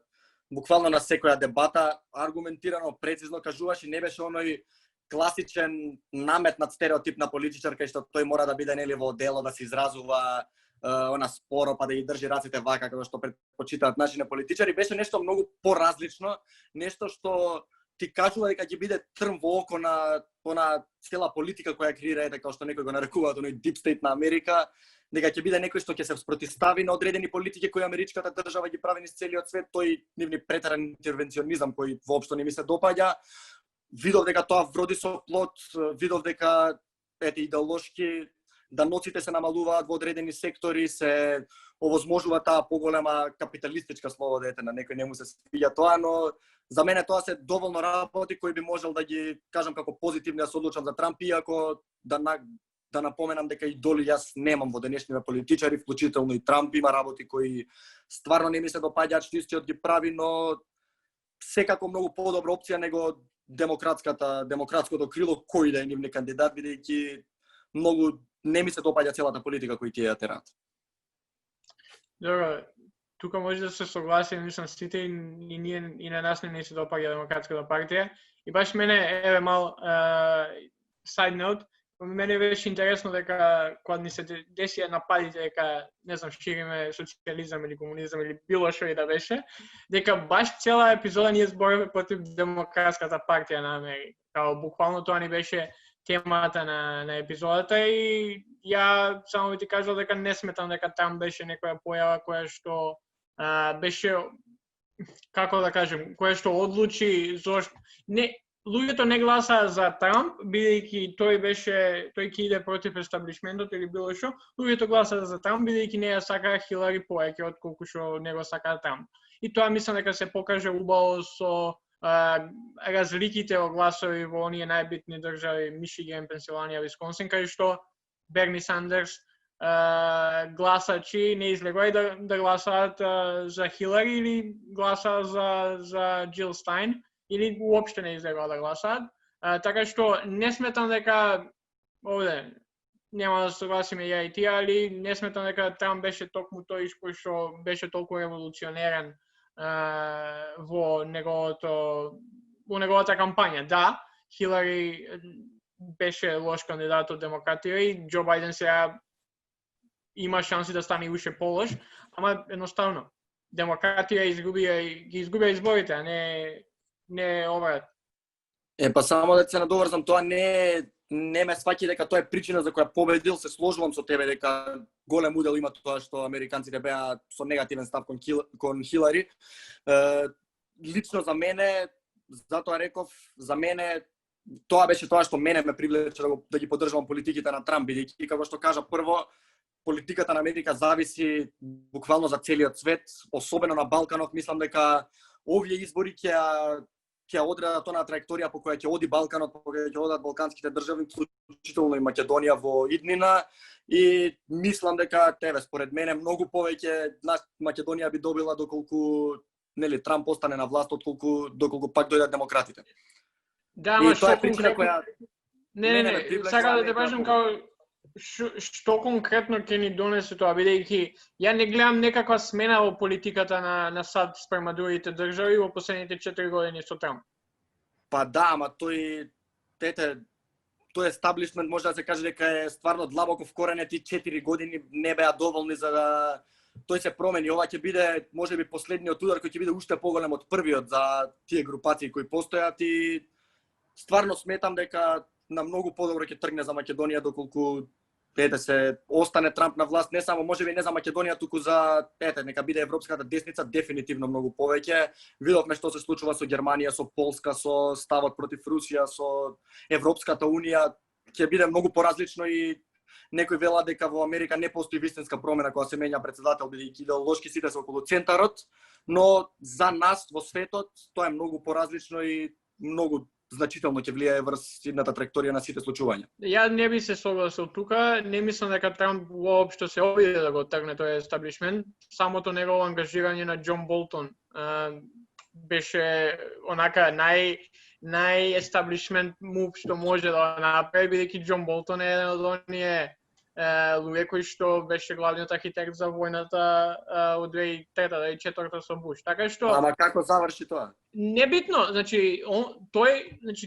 буквално на секоја дебата, аргументирано, прецизно кажуваше, не беше оној класичен наметнат стереотип на политичар кај што тој мора да биде во дело да се изразува она споро, па да ги држи раците вака како што предпочитаат нашите политичари. Беше нешто многу поразлично, нешто што ти кажува дека ќе биде трн во око на она цела политика која креира, како што некој го нарекуваат оној deep state на Америка, дека ќе биде некој што ќе се спротивстави на одредени политики кои америчката држава ги прави низ целиот свет, тој нивни претеран интервенционизам кој воопшто не ми се допаѓа. Видов дека тоа вроди со плод, видов дека идеолошки даноците се намалуваат во одредени сектори, се овозможува таа поголема капиталистичка слобода, на некој не му се свиѓа тоа, но за мене тоа се доволно работи кои би можел да ги кажам како позитивни, се одлучам за Трамп, иако да напоменам дека идоли јас немам во денешниве политичари, вклучително и Трамп има работи кои стварно не ми се допаѓаат што истиот ги прави, но секако многу подобра опција него демократското крило кој да е нивниот кандидат, бидејќи многу не ми се допаѓа целата политика кој тие ја терат. Добро, тука може да се согласим, мислам сите и ние и на нас не се допаѓа Демократската партија. И баш мене еве мал side note, мене беше интересно дека кога ни се десија нападите дека не знам шириме социјализам или комунизам или било што и да беше, дека баш цела епизода ние збориме против Демократската партија на Америка. Као буквално тоа ни беше темата на епизодата и ја само ви ти кажал дека не сметам дека там беше некоја појава која што беше, како да кажем, која што одлучи зошто луѓето не гласаа за Трамп, бидејќи тој ќе иде против естаблишментот или било што, луѓето гласаа за Трамп бидејќи не ја сакаа Хилари повеќе отколку што него сакаа Трамп. И тоа мислам дека се покаже убаво со разликите во гласови во оние најбитни држави Мичиган, Пенсилванија, Висконсин, кај што Берни Сандерс гласачи не излегоа да гласаат за Хилари или гласаа за Џил Стајн или уопште не излегоа да гласаат. Така што не сметам дека овде нема да согласиме ја и тие, али не сметам дека Трамп беше токму тој кој што беше толку револуционерен во неговата кампања. Да, Хилари беше лош кандидат од демократија и Џо Бајден сега има шанси да стане уште полош, ама едноставно демократија ги изгубија изборите, а не обрат. Па само да се надоврзам, тоа не ме сваќа дека тоа е причина за која победил, се сложувам со тебе дека голем удел има тоа што американците беа со негативен став кон Хилари. Лично за мене, затоа реков, за мене тоа беше тоа што мене ме привлече да ги поддржувам политиките на Трамп, бидејќи како што кажа прво, политиката на Америка зависи буквално за целиот свет, особено на Балканот. Мислам дека овие избори ќе одредат тона траекторија по која ќе оди Балканот, по која ќе одат балканските држави, вклучително и Македонија во иднина. И мислам дека според мене многу повеќе Македонија би добила доколку Трамп остане на власт доколку пак дојдат демократите. Да, ама тоа е причина која Не, сакам да те башам као што конкретно ќе ни донесе тоа, бидејќи ја не гледам некаква смена во политиката на САД спрема другите држави во последните 4 години со Трамп. Па да, ама тој естаблишмент може да се каже дека е стварно длабоко вкоренет и 4 години не беа доволни за да тој се промени. Ова ќе биде можеби последниот удар кој ќе биде уште поголем од првиот за тие групации кои постојат и стварно сметам дека на многу подобро ќе тргне за Македонија доколку се остане Трамп на власт, не само можеби не за Македонија, туку за нека биде европската десница дефинитивно многу повеќе. Видовме што се случува со Германија, со Полска, со ставот против Русија, со Европската унија, ќе биде многу поразлично и некои велат дека во Америка не постои вистинска промена кога се менја председател, бидејќи идеолошки сите се околу центарот, но за нас во светот тоа е многу поразлично и многу значително ќе влијае врз идната траекторија на сите случувања. Ја не би се согласил тука, не мислам дека Трамп воопшто се обиде да го тргне тој естаблишмент. Самото негово ангажирање на Џон Болтон беше онака нај-естаблишмент мув што може да направи, бидејќи Џон Болтон е еден од оние луѓе кој што беше главниот архитект за војната од 2003-2004 со Буш. Така што Ама како заврши тоа? Небитно, значи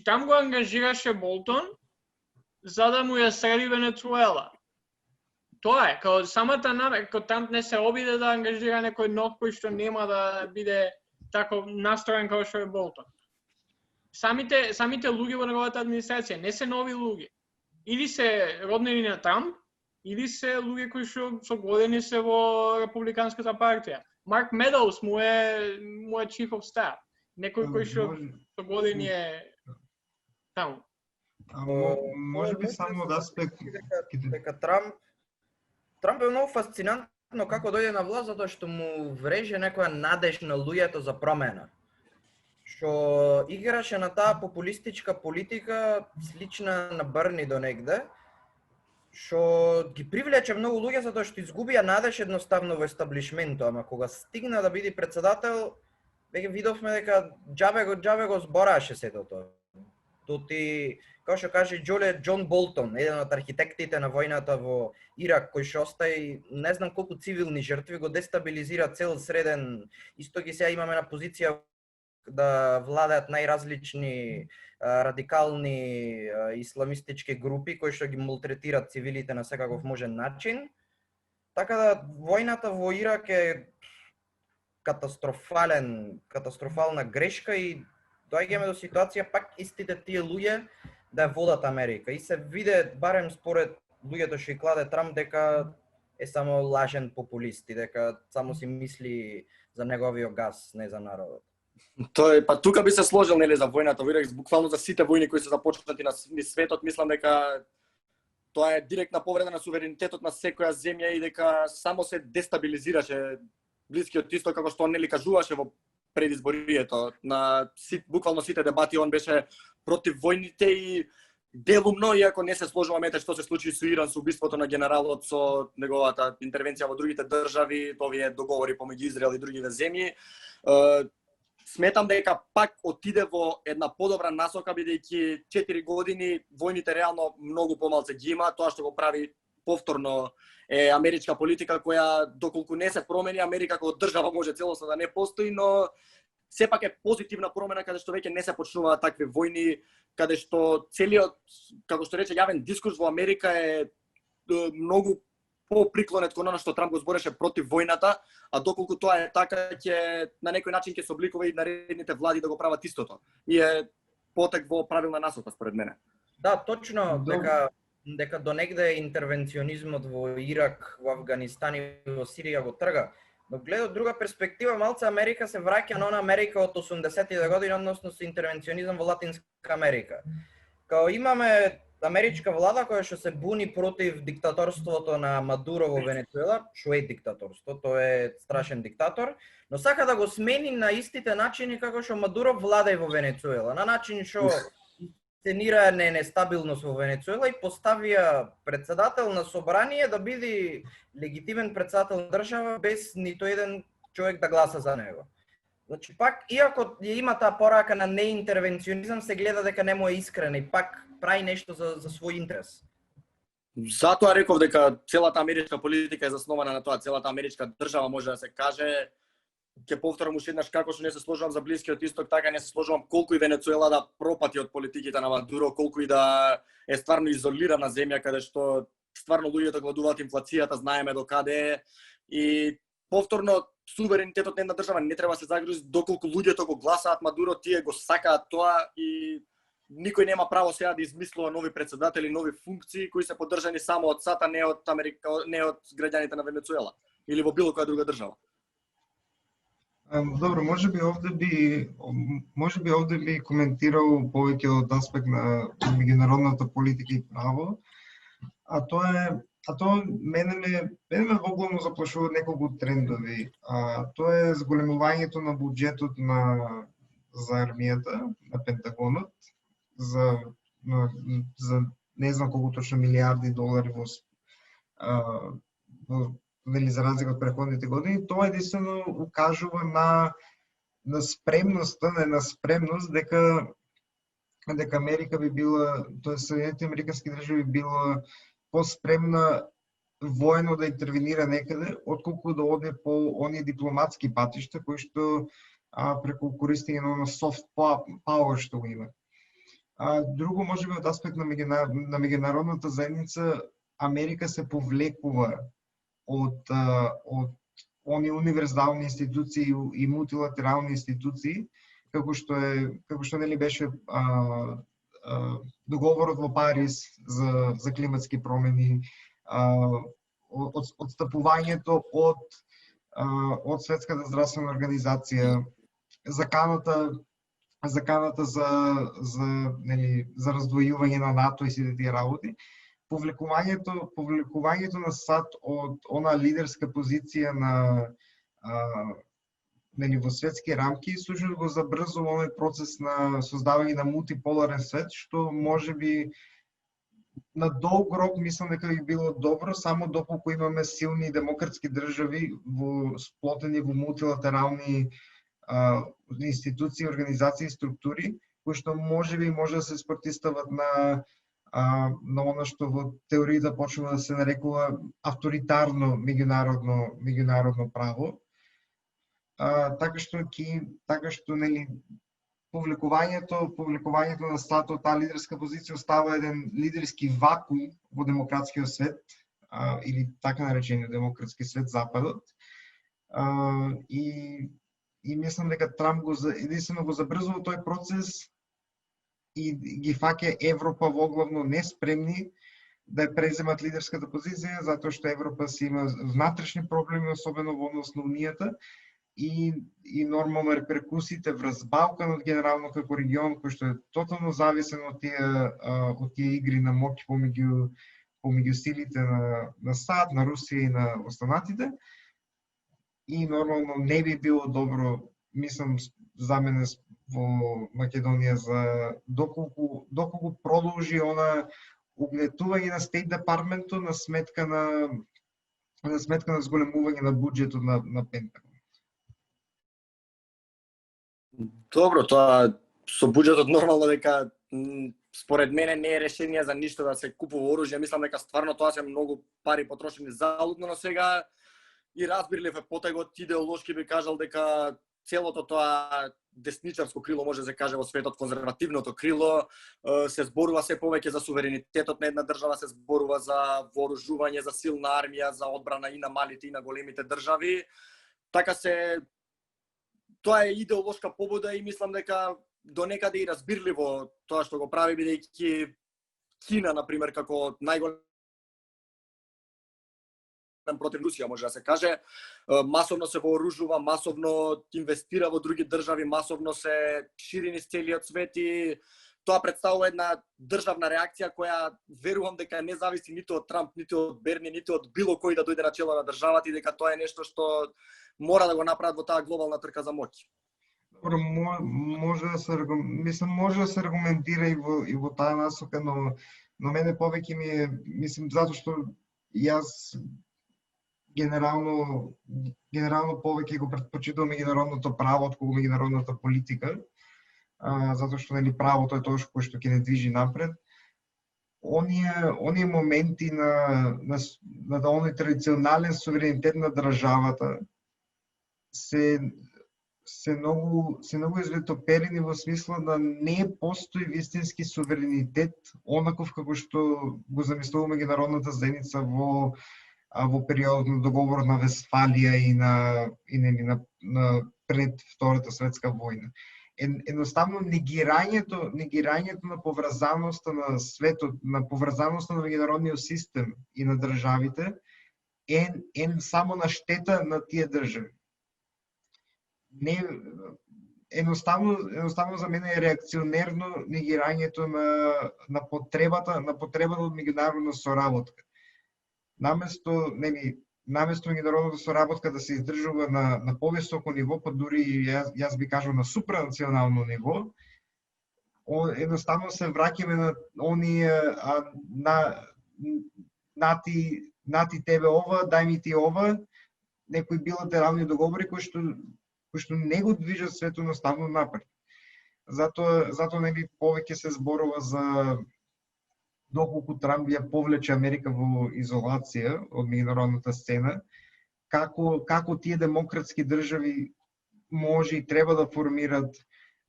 там го ангажираше Болтон за да му ја среди Венецуела. Тоа е, као самата намера, као Трамп не се обиде да ангажира некој нов кој што нема да биде тако настроен како што е Болтон. Самите луѓе во неговата администрација не се нови луѓе. Или се роднини на Трамп, или се луѓе кои што со години се во Републиканската партија. Марк Медоус му е chief of staff. Некој кој што со години е таму. Може би само да аспект дека Трамп е многу фасцинантно како дојде на власт затоа што му вреже некоја надеж на луѓето за промена. Што играше на таа популистичка политика слична на Берни до негде, што ги привлече многу луѓе затоа што изгубија надеж едноставно во естаблишментот, ама кога стигна да биде председател, веќе видовме дека џабе го збораше сето тоа. Тоти, како што каже Џон Болтон, еден од архитектите на војната во Ирак, кој што остави не знам колку цивилни жртви, го дестабилизира цел среден исток и сега имаме на позиција да владеат најразлични радикални исламистички групи кои што ги малтретираат цивилите на секаков можен начин. Така да војната во Ирак е катастрофална грешка и доаѓаме до ситуација пак истите тие луѓе да водат Америка. И се виде, барем според луѓето што и кладе Трамп, дека е само лажен популист и дека само си мисли за неговиот газ, не за народот. Тој, па тука би се сложил, нели, за војната во Ирак, буквално за сите војни кои се започнати на светот, мислам дека тоа е директна повреда на суверенитетот на секоја земја и дека само се дестабилизираше Блискиот исток, како што он нели кажуваше во предизборието. На буквално сите дебати он беше против војните и делумно, иако не се сложуваме што се случи со Иран, со убиството на генералот, со неговата интервенција во другите држави, овие договори помеѓу Израел и другите земји. Сметам дека пак отиде во една подобра насока, бидејќи 4 години војните реално многу помалце ги има. Тоа што го прави повторно е америчка политика која доколку не се промени, Америка како држава може целосно да не постои, но сепак е позитивна промена каде што веќе не се почнуваат такви војни, каде што целиот, како што рече, јавен дискурс во Америка е многу поприклонет кон она што Трамп го збореше против војната, а доколку тоа е така, ќе на некој начин ќе се обликува и наредните влади да го прават истото. И е потек во правилна насока според мене. Да, точно, дека до негде интервенционизмот во Ирак, во Афганистан и во Сирија го трга. Но гледа од друга перспектива, малце Америка се враќа на она Америка од 80-тите години, односно со интервенционизам во Латинска Америка. Као имаме америчка влада која што се буни против диктаторството на Мадуро во Венецуела, што е диктаторство, тоа е страшен диктатор, но сака да го смени на истите начини како што Мадуро владае во Венецуела, на начин што сценира нестабилност во Венецуела и поставија председател на собрание да биде легитимен председател на држава без нито еден човек да гласа за него. Значи пак, иако има таа порака на неинтервенционизам, се гледа дека не му е искрен и пак прави нешто за свој интерес. Затоа реков дека целата америчка политика е заснована на тоа, целата америчка држава може да се каже. Ќе повторам уште еднаш како што не се сложувам за Блискиот исток, така не се сложувам колку и Венецуела да пропати од политиките на Мадуро, колку и да е стварно изолирана земја каде што стварно луѓето гладуваат, инфлацијата знаеме до каде е и повторно суверенитетот на една држава не треба да се загрози доколку луѓето го гласаат Мадуро, тие го сакаат тоа и никој нема право сега да измислува нови председатели, нови функции кои се поддржани само од САД, не од Америка, не од граѓаните на Венецуела или во било која друга држава. Добро, можеби овде би коментирал повеќе од аспект на меѓународната политика и право, а тоа мене воглавно заплашува неколку трендови. Тоа е зголемувањето на буџетот за армијата, на Пентагонот, за не знам колку точно милиарди долари за разлика од претходните години. Тоа единствено укажува на спремноста, на спремност дека Америка би била, тоа Соединетите американски држави била поспремна воено да интервенира некаде, отколку да оде по оние дипломатски патишта кои што преку користење на soft power што го има. Друго, можеби од аспект на меѓународната заедница, Америка се повлекува од оние универзални институции и мултилатерални институции, како што нели беше договорот во Париз за климатски промени, одстапувањето од Светската здравствена организација, заканата за раздвојување на НАТО и сите тие работи, повлекувањето на САД од она лидерска позиција во светски рамки, всушност го забрзува овој процес на создавање на мултиполарен свет, што можеби на долг рок мислам дека би било добро, само доколку имаме силни демократски држави сплотени во мултилатерални институции, организации и структури, кои што можеби може да се спротистават на она што во теоријата почнува да се нарекува авторитарно меѓународно право. Така што нели повлекувањето на статот од таа лидерска позиција остава еден лидерски вакуум во демократскиот свет, или така наречениот демократски свет Западот. И мислам дека Трамп единствено го забрзува тој процес и ги фаќа Европа воглавно неспремни да ја преземат лидерската позиција, затоа што Европа си има внатрешни проблеми, особено во однос на Унијата, и нормално реперкусиите врз Балканот генерално како регион кој што е тотално зависен од тие игри на моќ помеѓу силите на САД, на Русија и на останатите. И нормално не би било добро, мислам, за мене во Македонија за доколку продолжи она угнетување на Стейт Департментот на сметка на зголемување на буџетот на Пентагон. Добро, тоа со буџетот нормално дека според мене не е решение за ништо да се купува оружје. Мислам дека стварно тоа се многу пари потрошени залудно, но сега и разбирлив е потегот идеолошки би кажал дека целото тоа десничарско крило, може да се каже во светот, конзервативното крило, се зборува се повеќе за суверенитетот на една држава, се зборува за вооружување, за силна армија, за одбрана и на малите и на големите држави. Така тоа е идеолошка побуда и мислам дека до некаде и разбирливо тоа што го прави, бидејќи Кина, например, како најголем против Русија, може да се каже, масовно се вооружува, масовно инвестира во други држави, масовно се шири низ целиот свет и тоа представува една државна реакција која верувам дека не зависи ниту од Трамп, ниту од Берни, ниту од било кој да дојде на чело на државата и дека тоа е нешто што мора да го направат во таа глобална трка за моќ. Добро, може да се аргументира и во таа насока, но мене повеќе ми е, мислам, затоа што јас генерално повеќе го претпочитувам меѓународното право отколку меѓународната политика, затоа што нели правото е тоа што ќе не движи напред. Оние моменти на оној традиционален суверенитет на државата се многу извитоперени во смисла да не постои вистински суверенитет, онаков како што го замислува меѓународната заедница во периодот на договорот на Вестфалија и на пред Втората светска војна. Едноставно негирањето на поврзаноста на светот, на поврзаноста на меѓународниот систем и на државите е само на штета на тие држави. Едноставно за мене е реакционерно негирањето на потребата од меѓународна соработка. Наместо меѓународната соработка да се издржува на повисоко ниво, па дури јас би кажал на супранационално ниво, едноставно се враќаме на оние нати тебе ова, дај ми ти ова, некои билатерални договори кои што не го движат светот едноставно напред. Затоа нели повеќе се зборува за доколку Трамп ја повлече Америка во изолација од меѓународната сцена, како тие демократски држави може и треба да формират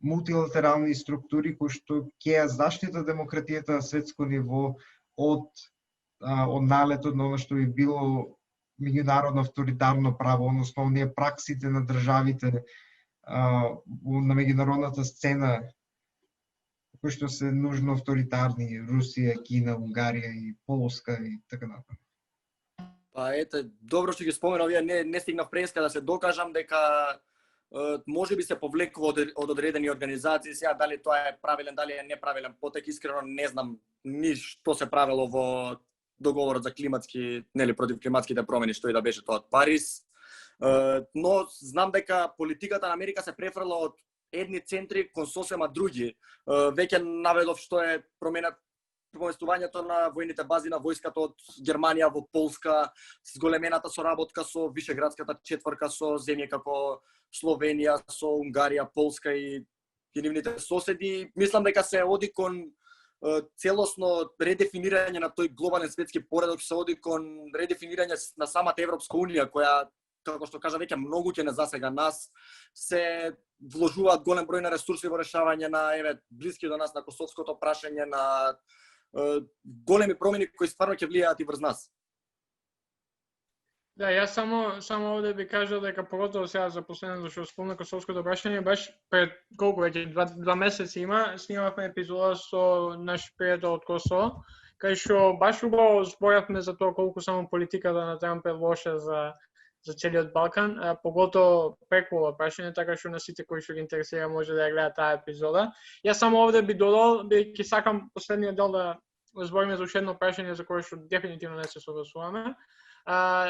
мултилатерални структури кои што ќе ја заштитат демократијата на светско ниво од налетот на она што би било меѓународно авторитарно право, односно оние праксите на државите на меѓународната сцена кои што се нужно авторитарни, Русија, Кина, Унгарија и Полска и така натаму. Па ете, добро што ги спомена, овие не стигнав преска да се докажам дека може би се повлекува од одредени организации, сега дали тоа е правилен, дали е неправилен потек, искрено не знам ни што се правело во договорот за климатски, нели против климатските промени, што и да беше тоа од Париз. Но знам дека политиката на Америка се префрла од едни центри кон сосема други. Веќе наведов што е проместувањето на војните бази на војската од Германија во Полска, зголемената соработка со Вишеградската четворка, со земји како Словенија, со Унгарија, Полска и и нивните соседи. Мислам дека се оди кон целосно редефинирање на тој глобален светски поредок, се оди кон редефинирање на самата Европска унија, која, како што кажа веќе, многу ќе не засега нас, се вложуваат голем број на ресурси во решавање на блиски до нас, на косовското прашање, на големи промени кои стварно ќе влијаат и врз нас. Да, јас само овде би кажал дека поготово сега за последното што спомна косовското прашање, баш пред колку веќе 2 месеци снимавме епизода со наш пријател од Косово, кај што баш убаво зборавме за тоа колку само политиката на Трамп е лоша за целиот Балкан, поготово преку ова прашање, така што на сите кои што ги интересира може да ја гледа таа епизода. Јас само овде би додал, бидејќи сакам последниот дел да збориме за уште едно прашање за кое што дефинитивно не се согласуваме.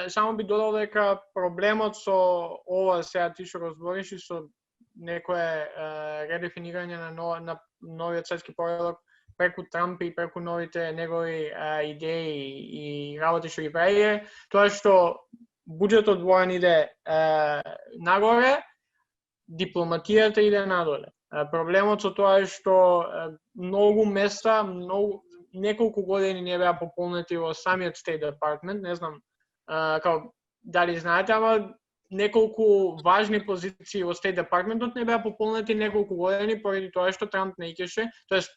Само би додал дека проблемот со ова сега ти што разбориш и со некое редефинирање на новиот светски поредок преку Трамп и преку новите негови идеи и работи што ги прави, тоа што буџетот воен иде нагоре, дипломатијата иде надоле. Проблемот со тоа е што многу места, неколку години не беа пополнети во самиот State Department, не знам како дали знаете, ама неколку важни позиции во State Departmentот не беа пополнети неколку години поради тоа што Трамп не икеше, тоест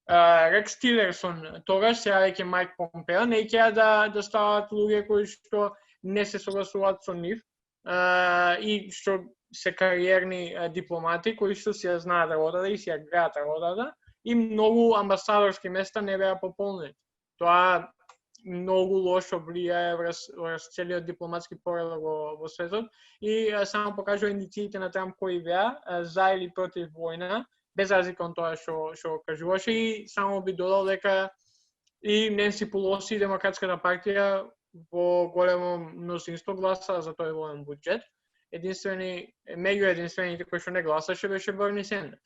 Рекс Тилерсон тогаш, сега веќе Майк Помпео, не икеа да стават луѓе кои што не се согласуваат со нив и што се кариерни дипломати кои што си ја знаат работата и си ја гледаат работата и многу амбасадорски места не беа пополнети. Тоа многу лошо влијае врз целиот дипломатски поредок во светот и само покажува индициите на Трамп кои беа за или против војна, без разлика од тоа што кажуваше, и само би додал дека и Ненси Пелоси и Демократската партија во големо мнозинство гласа за тој воен буџет. Меѓу единствените кои што не гласаше беше Берни Сендерс.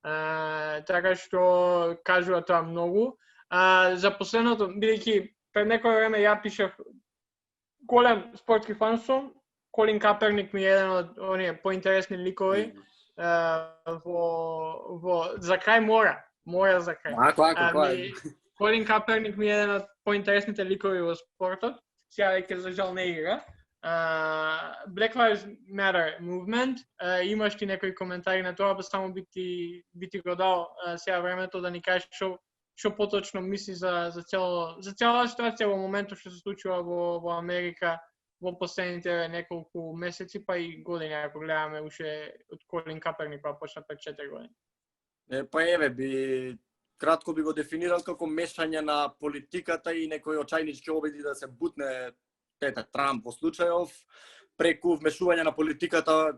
Така што кажува тоа многу. За последното, бидејќи пред некој време ја пишав, голем спортски фан сум, Колин Каперник ми е еден од оние поинтересни ликови за крај мора за крај. Колин Каперник ми е еден од поинтересните ликови во спортот, сега веќе за жал не игра. Black Lives Matter movement, имаш ти некои коментари на тоа, само би ти го дал сега времето да ни кажеш што поточно мисли за цела ситуација во моментот што се случува во Америка во последните неколку месеци, па и години, ако гледаме уште од Колин Каперник, па почна пред 4 години. Кратко би го дефинирал како мешање на политиката и некои очајнички обиди да се бутне Трамп во случајов, преку вмешување на политиката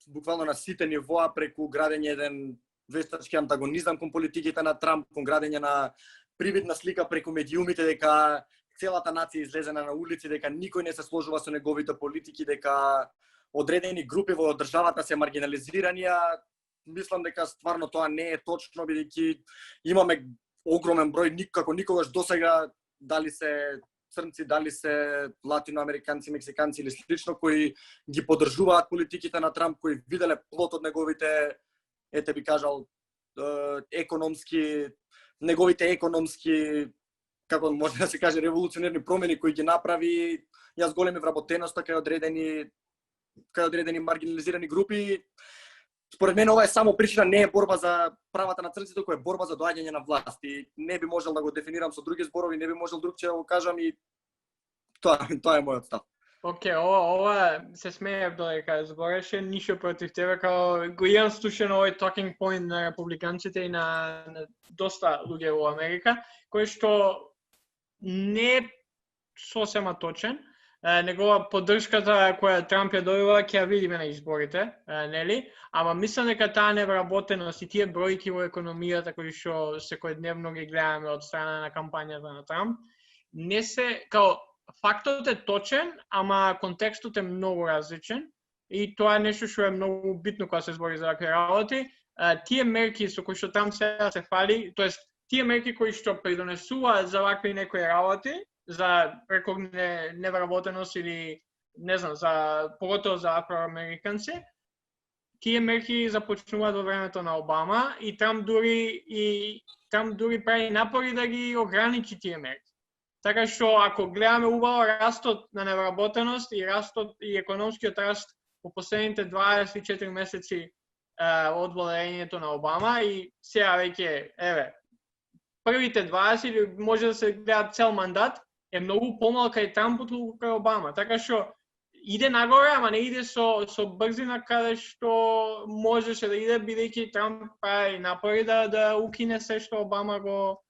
буквално на сите нивоа, преку градење еден вештачки антагонизам кон политиките на Трамп, кон градење на привидна слика преку медиумите дека целата нација излезена на улици, дека никој не се сложува со неговите политики, дека одредени групи во државата се маргинализирани. Мислам дека стварно тоа не е точно, бидејќи имаме огромен број, како никогаш досега, дали се црнци, дали се латиноамериканци, мексиканци или слично, кои ги поддржуваат политиките на Трамп, кои виделе плод од неговите, би кажал, неговите економски, како може да се каже, револуционерни промени кои ги направи, јас големи вработеноста кај одредени маргинализирани групи. Според мене ова е само причина, не е борба за правата на црнците, која е борба за доаѓање на власт. И не би можел да го дефинирам со други зборови, не би можел другче да го кажам, и тоа е мојот став. Океј, ова се смеев додека збореше, ништо против тебе, као го имам слушано овој talking point на републиканците и на доста луѓе во Америка, кој што не е сосема точен. Негова поддршката која Трамп ја добива ќе ја видиме на изборите, нели? Ама мислам дека таа невработеност и тие бројки во економијата кои што секојдневно ги гледаме од страна на кампањата на Трамп, не се, као фактот е точен, ама контекстот е многу различен и тоа е нешто што е многу битно кога се збори за вакви работи. Тие мерки со кои што Трамп се фали, тоест тие мерки кои што придонесуваат за вакви некои работи, за преку невработеност или не знам, за поготово за афроамериканци, тие мерки започнуваат во времето на Обама и Трамп дури прави напори да ги ограничи тие мерки. Така што ако гледаме убаво растот на невработеност и растот и економскиот раст во последните 24 месеци од владењето на Обама и сега веќе првите 20 или може да се гледа цел мандат е многу помалка и Трамп отколку кај Обама. Така што иде нагоре, ама не иде со брзина каде што можеше да иде, бидејќи Трамп прави напори да укине се што Обама го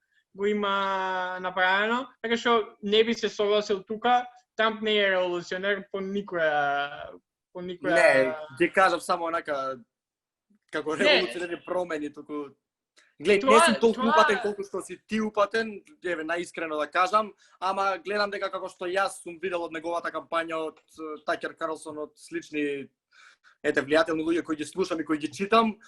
има направено. Така што не би се согласил тука. Трамп не е револуционер по никоја... Не, ќе кажам само онака како револуционерни промени, туку гледај, не сум толку упатен колку што си ти упатен, еве наискрено да кажам, ама гледам дека како што јас сум видел од неговата кампања од Такер Карлсон, од слични влијателни луѓе кои ги слушам и кои ги читам,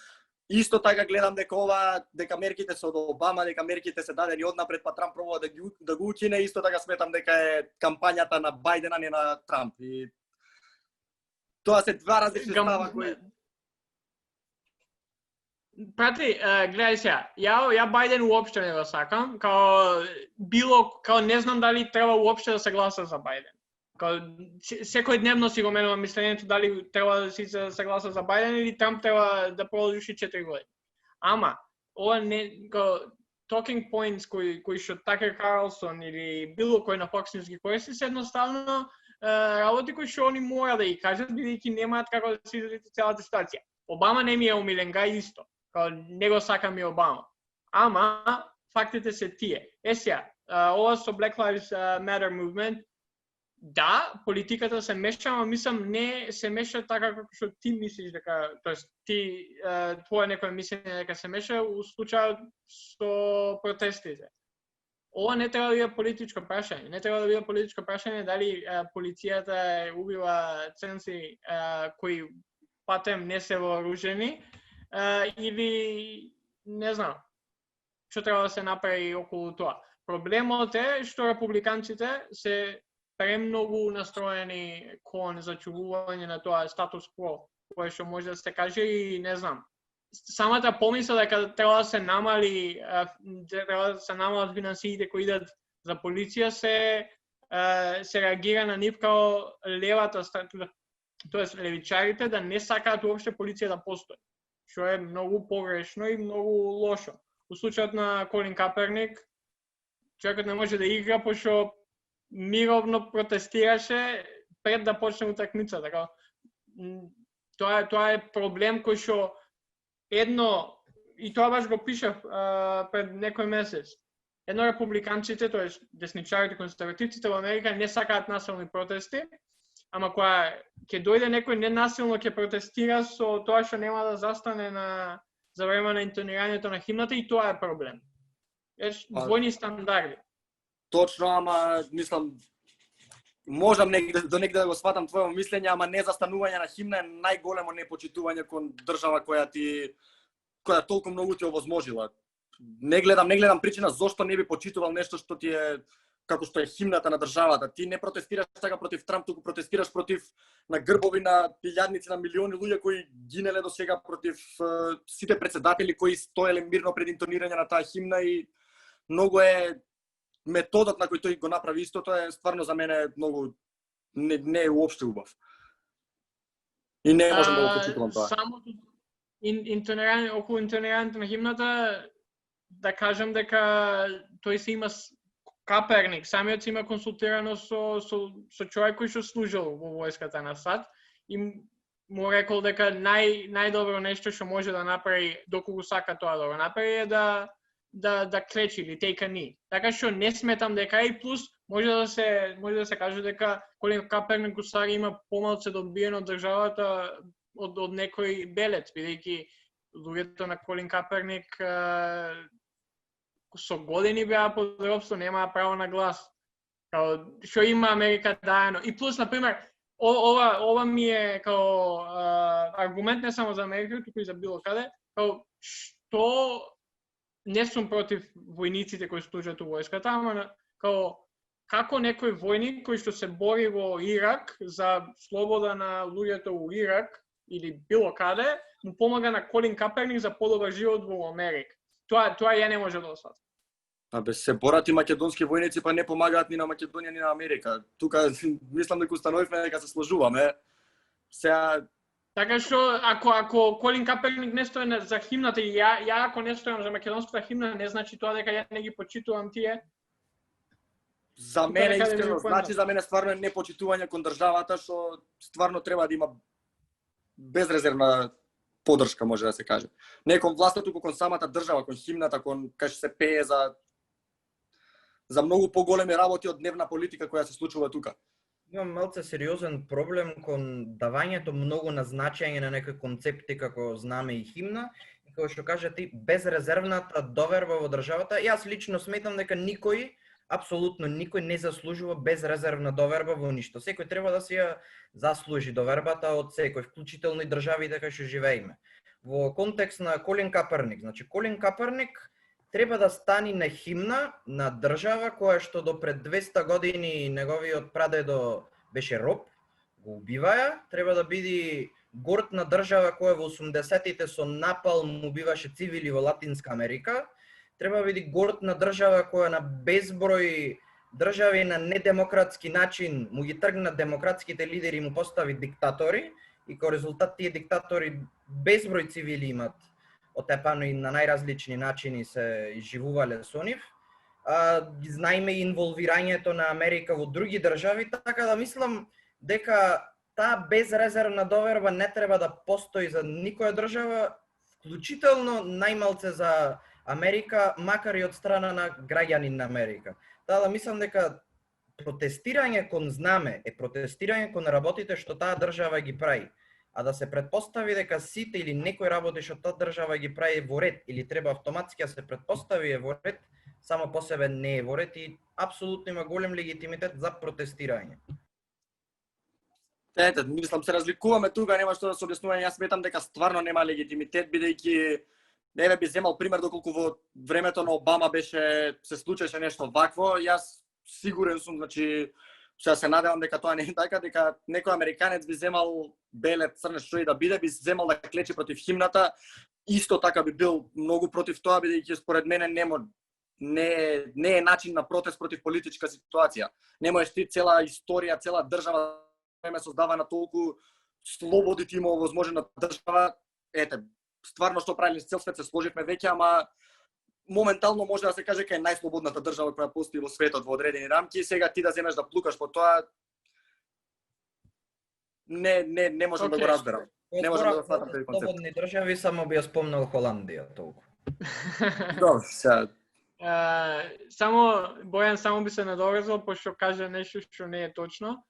исто така гледам дека мерките се од Обама, дека мерките се дадени однапред, па Трамп пробува да го укине, исто така сметам дека е кампањата на Бајден, а не на Трамп. И тоа се два различни става кои... Прати, гледај сега, ја Бајден уопште не го сакам, као не знам дали треба уопште да се гласа за Бајден. Секој дневно си го менувам мислењето дали треба да се гласа за Бајден или Трамп треба да продолжи 4 години. Ама, ова не, talking points кои што Такер Карлсон или било кој на Fox News ги користи се едноставно работи кои што они мора да ги кажат, бидејќи немаат како да се изразите целата ситуација. Обама не ми е умилен, га исто. Не го сакам и Обама. Ама, фактите се тие. Сега, ова со Black Lives Matter movement, да, политиката се меша, ама мислам не се меша така како што ти мислиш дека, тоест ти твое некое мислење дека се меша у случајот со протестите. Ова не треба да биде политичко прашање. Не треба да биде политичко прашање дали полицијата убива црнци кои патем не се вооружени или не знам што треба да се направи околу тоа. Проблемот е што републиканците се премногу настроени кон зачувување на тоа статус кво, кое што може да се каже и не знам. Самата помисла дека треба да се намалат финансиите кои идат за полиција се реагира на нив као левата страна, тоест левичарите да не сакаат уопште полиција да постои, што е многу погрешно и многу лошо. У случајот на Колин Каперник, човекот не може да игра пошто мировно протестираше пред да почне утакмица, така. Тоа е проблем кој што едно, и тоа баш го пишав пред некој месец, едно републиканците, тоест десничарите, консервативците во Америка не сакаат насилни протести, ама кога ќе дојде некој ненасилно ќе протестира со тоа што нема да застане за време на интонирањето на химната и тоа е проблем. Двојни стандарди. Точно, ама мислам можам до негде да го сватам твоето мислење, ама не застанување на химна е најголемо непочитување кон држава која толку многу ти овозможила. Не гледам причина зошто не би почитувал нешто што ти е како што е химната на државата. Ти не протестираш така против Трамп, туку протестираш против на грбови на илјадници на милиони луѓе кои гинеле до сега, против сите председатели кои стоеле мирно пред интонирање на таа химна и многу е методот на кој тој го направи истото е стварно за мене многу не е уопште убав. И не можам да го почитувам тоа. Само околу интонирањето на химната да кажам дека тој се има Каперник, самиот се има консултирано со човек кој што служил во војската на САД и му рекол дека најдобро нешто што може да направи доколку сака тоа да го направи е да клечи или take a knee. Така што не сметам дека и плюс може да се каже дека Колин Каперник устари има помалку добиено од државата од некој белец, бидејќи луѓето на Колин Каперник со години беа под робство, немаа право на глас. Што има Америка даено. И плюс, например, ова ми е као аргумент не само за Америка, туку и за било каде, као што не сум против војниците кои служат у војската, ама како некој војник кој што се бори во Ирак за слобода на луѓето у Ирак или било каде, му помага на Колин Каперник за подобар живот во Америка. Тоа ја не може да осватам. Абе се борат и македонски војници, па не помагаат ни на Македонија ни на Америка. Тука мислам дека установивме дека се сложуваме. Сега Така што ако Колин Каперник не стои за химната и ја ако не стојам за македонската химна, не значи тоа дека ја не ги почитувам тие. За мене искрено значи, за мене стварно е непочитување кон државата, што стварно треба да има безрезервна поддршка, може да се каже. Не кон власта, туку кон самата држава, кон химната, кон кај што се пее за многу поголеми работи од дневна политика која се случува тука. Имам малце сериозен проблем кон давањето многу на значење на некои концепти како знаме и химна, и како што кажа ти, безрезервната доверба во државата. Јас лично сметам дека никој, апсолутно никој не заслужува безрезервна доверба во ништо. Секој треба да си ја заслужи довербата од секој, вклучително и државите кај што живееме. Во контекст на Колин Каперник, значи Колин Каперник треба да стани на химна на држава која што до пред 200 години неговиот прадедо беше роб, го убиваја, треба да биде горд на држава која во 80-тите со напалм убиваше цивили во Латинска Америка, треба да биде горд на држава која на безброј држави на недемократски начин му ги тргна демократските лидери и му постави диктатори, и како резултат тие диктатори безброј цивили имат отепано и на најразлични начини се изживувале со нив. Знаеме и инволвирањето на Америка во други држави, така да мислам дека таа безрезервна доверба не треба да постои за никоја држава, вклучително најмалце за Америка, макар и од страна на граѓани на Америка. Таа да мислам дека протестирање кон знаме е протестирање кон работите што таа држава ги прави. А да се предпостави дека сите или некои работи што таа држава ги прави во ред или треба автоматски да се предпостави е во ред, само по себе не е во ред и апсолутно има голем легитимитет за протестирање. Ете, мислам се разликуваме тука, нема што да се објаснуваме. Јас сметам дека стварно нема легитимитет, бидејќи еве би земал пример доколку во времето на Обама се случеше нешто вакво. Јас сигурен сум, значи Сега се надевам дека тоа не е така, дека некој американец би земал беле, црне, што и да биде, би земал да клечи против химната, исто така би бил многу против тоа, бидејќи според мене не е начин на протест против политичка ситуација. Не можеш ти цела историја, цела држава време создавана толку слободи ти има возможна држава. Ете, стварно што правилен цел свет се сложивме веќе, ама моментално може да се каже дека е најслободната држава која постои во светот во одредени рамки. Сега ти да земеш да плукаш по тоа не можам да го разберам. Не можам да фатам тој концепт. Слободни држави само би ја спомнал Холандија толку. Добро, сега Бојан би се надоврзал пошто кажа нешто што не е точно.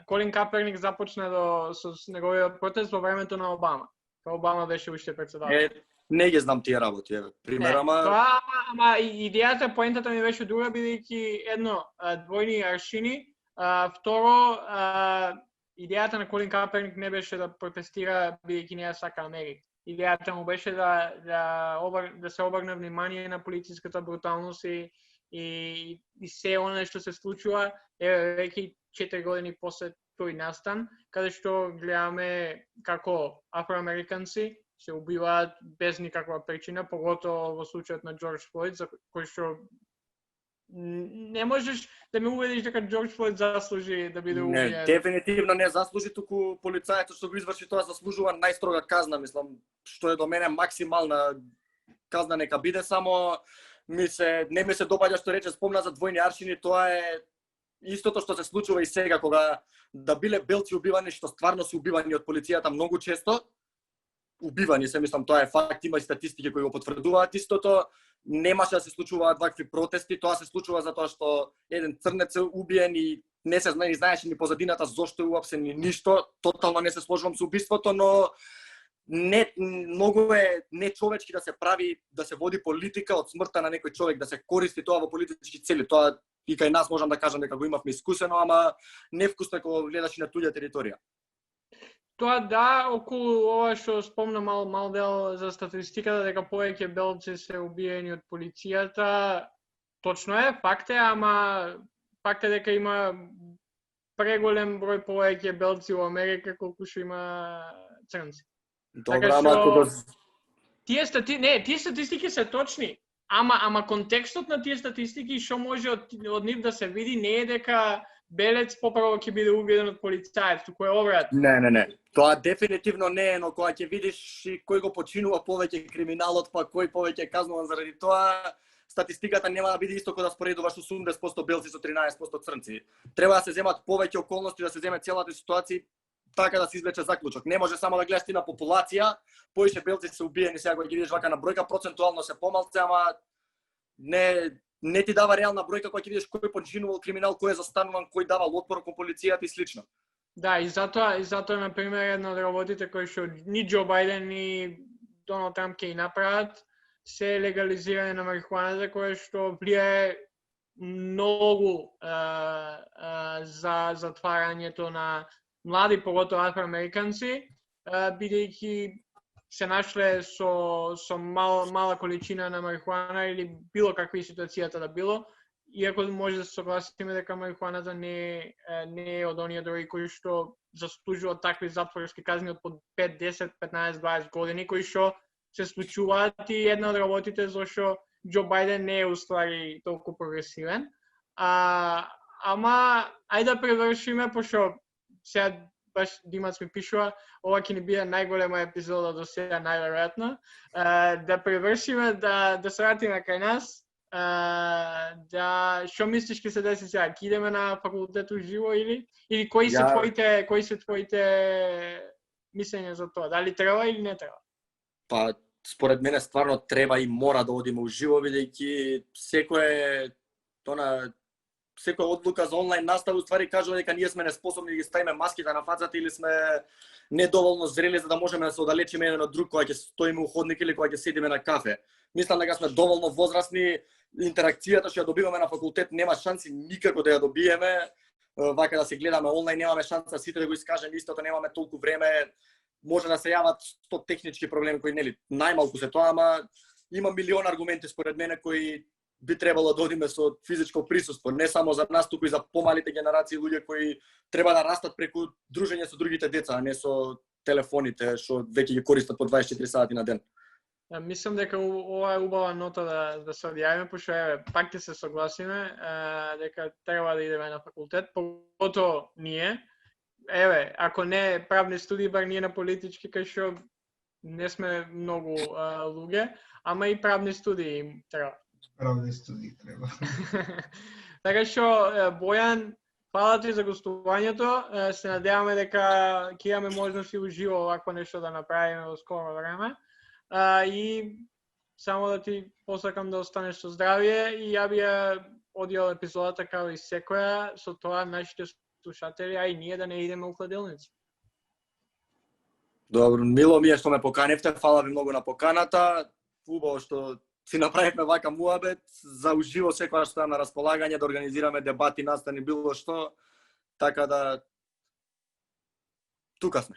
Колин Каперник започна со неговиот протест во времето на Обама. Обама беше уште председател. Не ги знам тие работи, пример, ама идејата, поентата ми беше друга, бидејќи едно, двојни аршини, второ, идејата на Колин Каперник не беше да протестира бидејќи не ја сака Америка. Идејата му беше да се обрне внимание на полициската бруталност и се оно што се случува, веќе 4 години после тој настан, каде што гледаме како афроамериканци се убиваат без никаква причина, поготово во случајот на Џорџ Флојд, за кој што не можеш да ме убедиш дека Џорџ Флојд заслужи да биде убиен. Не, дефинитивно не заслужи, туку полицајот што го изврши тоа заслужува најстрога казна, мислам, што е до мене максимална казна нека биде, само не ми се допаѓа што рече, спомна за двојни аршини, тоа е истото што се случува и сега, кога да биле белци убивани, што стварно се убивани од полицијата многу често, убивани се, мислам, тоа е факт, има и статистики кои го потврдуваат истото, немаше да се случуваат вакви протести, тоа се случува затоа што еден црнец е убиен и не се знаеше ни позадината зошто е уапсе ни ништо, тотално не се сложувам со убиството, но многу е нечовечки да се прави, да се води политика од смртта на некој човек, да се користи тоа во политички цели. Тоа и кај нас можам да кажам дека го имавме искусено, ама невкусно кога гледаш на туѓа територија. Тоа да, околу ова што спомна мал дел за статистиката дека повеќе белци се убиени од полицијата, точно е, факт е, ама факт е дека има преголем број повеќе белци во Америка колку што има црнци. Добра, ама кога тие статистики се точни, ама контекстот на тие статистики што може од нив да се види не е дека Белец попрво ќе биде убиен од полицаец, туку е обратно. Не. Тоа дефинитивно не е, но кога ќе видиш и кој го починува повеќе криминалот, па кој повеќе казнуван заради тоа, статистиката нема да биде исто кога да споредуваш 80% белци со 13% црнци. Треба да се земат повеќе околности, да се земе целата ситуација, така да се извлече заклучок. Не може само да гледаш ти на популација, поише белци се убиени, сега кога ги видиш вака на бројка, процентуално се помалце, ама не ти дава реална бројка кога ќе видиш кој починувал криминал, кој е застануван, кој давал отпор кон полицијата и слично. Да, и затоа на пример една од работите кои што ни Џо Бајден ни Доналд Трамп ќе и направат се легализирање на марихуаната, кое што влијае многу за затварањето на млади, поготово афроамериканци, бидејќи се нашле со мала количина на марихуана или било какви ситуацијата да било, иако може да се согласиме дека марихуаната не е од оние други кои што заслужуваат такви затворски казни од по 5, 10, 15, 20 години, кои што се случуваат и една од работите зашто Џо Бајден не е уствари толку прогресивен. Ама ајде да превршиме, пошто сега баш Димац ми пишува, ова ќе ни биде најголема епизода до сега најверојатно. Да превршиме, да се вратиме кај нас. Што мислиш ќе се деси сега? Ќе идеме на факултет уживо или кои се твоите мислења за тоа? Дали треба или не треба? Па според мене стварно треба и мора да одиме уживо, бидејќи секоја одлука за онлайн настава уствари кажува дека ние сме неспособни да ги ставиме маските на фацата или сме недоволно зрели за да можеме да се оддалечиме еден од друг кога ќе стоиме у ходник или кога ќе седиме на кафе. Мислам дека сме доволно возрастни, интеракцијата што ја добиваме на факултет нема шанси никако да ја добиеме. Вака да се гледаме онлайн немаме шанса сите да го искажеме истото, немаме толку време. Може да се јават 100 технички проблеми кои нели најмалку се тоа, ама има милион аргументи според мене кои би требало да одиме со физичко присуство, не само за нас, туку и за помалите генерации луѓе кои треба да растат преку дружење со другите деца, а не со телефоните што веќе ги користат по 24 сати на ден. Мислам дека ова е убава нота да се одјавиме, пошто пак ќе се согласиме дека треба да идеме на факултет, поготово ние. Ако не правни студии, бар ние на политички, кај што не сме многу луѓе, ама и правни студии треба. Правни студии треба. Така што, Бојан, фала ти за гостувањето. Се надеваме дека ќе имаме можност и уживо овакво нешто да направиме во скоро време. И само да ти посакам да останеш со здравје и ја би ја одиел епизодата како и секоја, со тоа нашите слушатели, а и ние да не идеме у хладилници. Добро, мило ми е што ме поканевте, фала ви многу на поканата. Убаво што си направивме вака муабет, за уживо секогаш што на располагање да организираме дебати, настани било што, така да тука сме.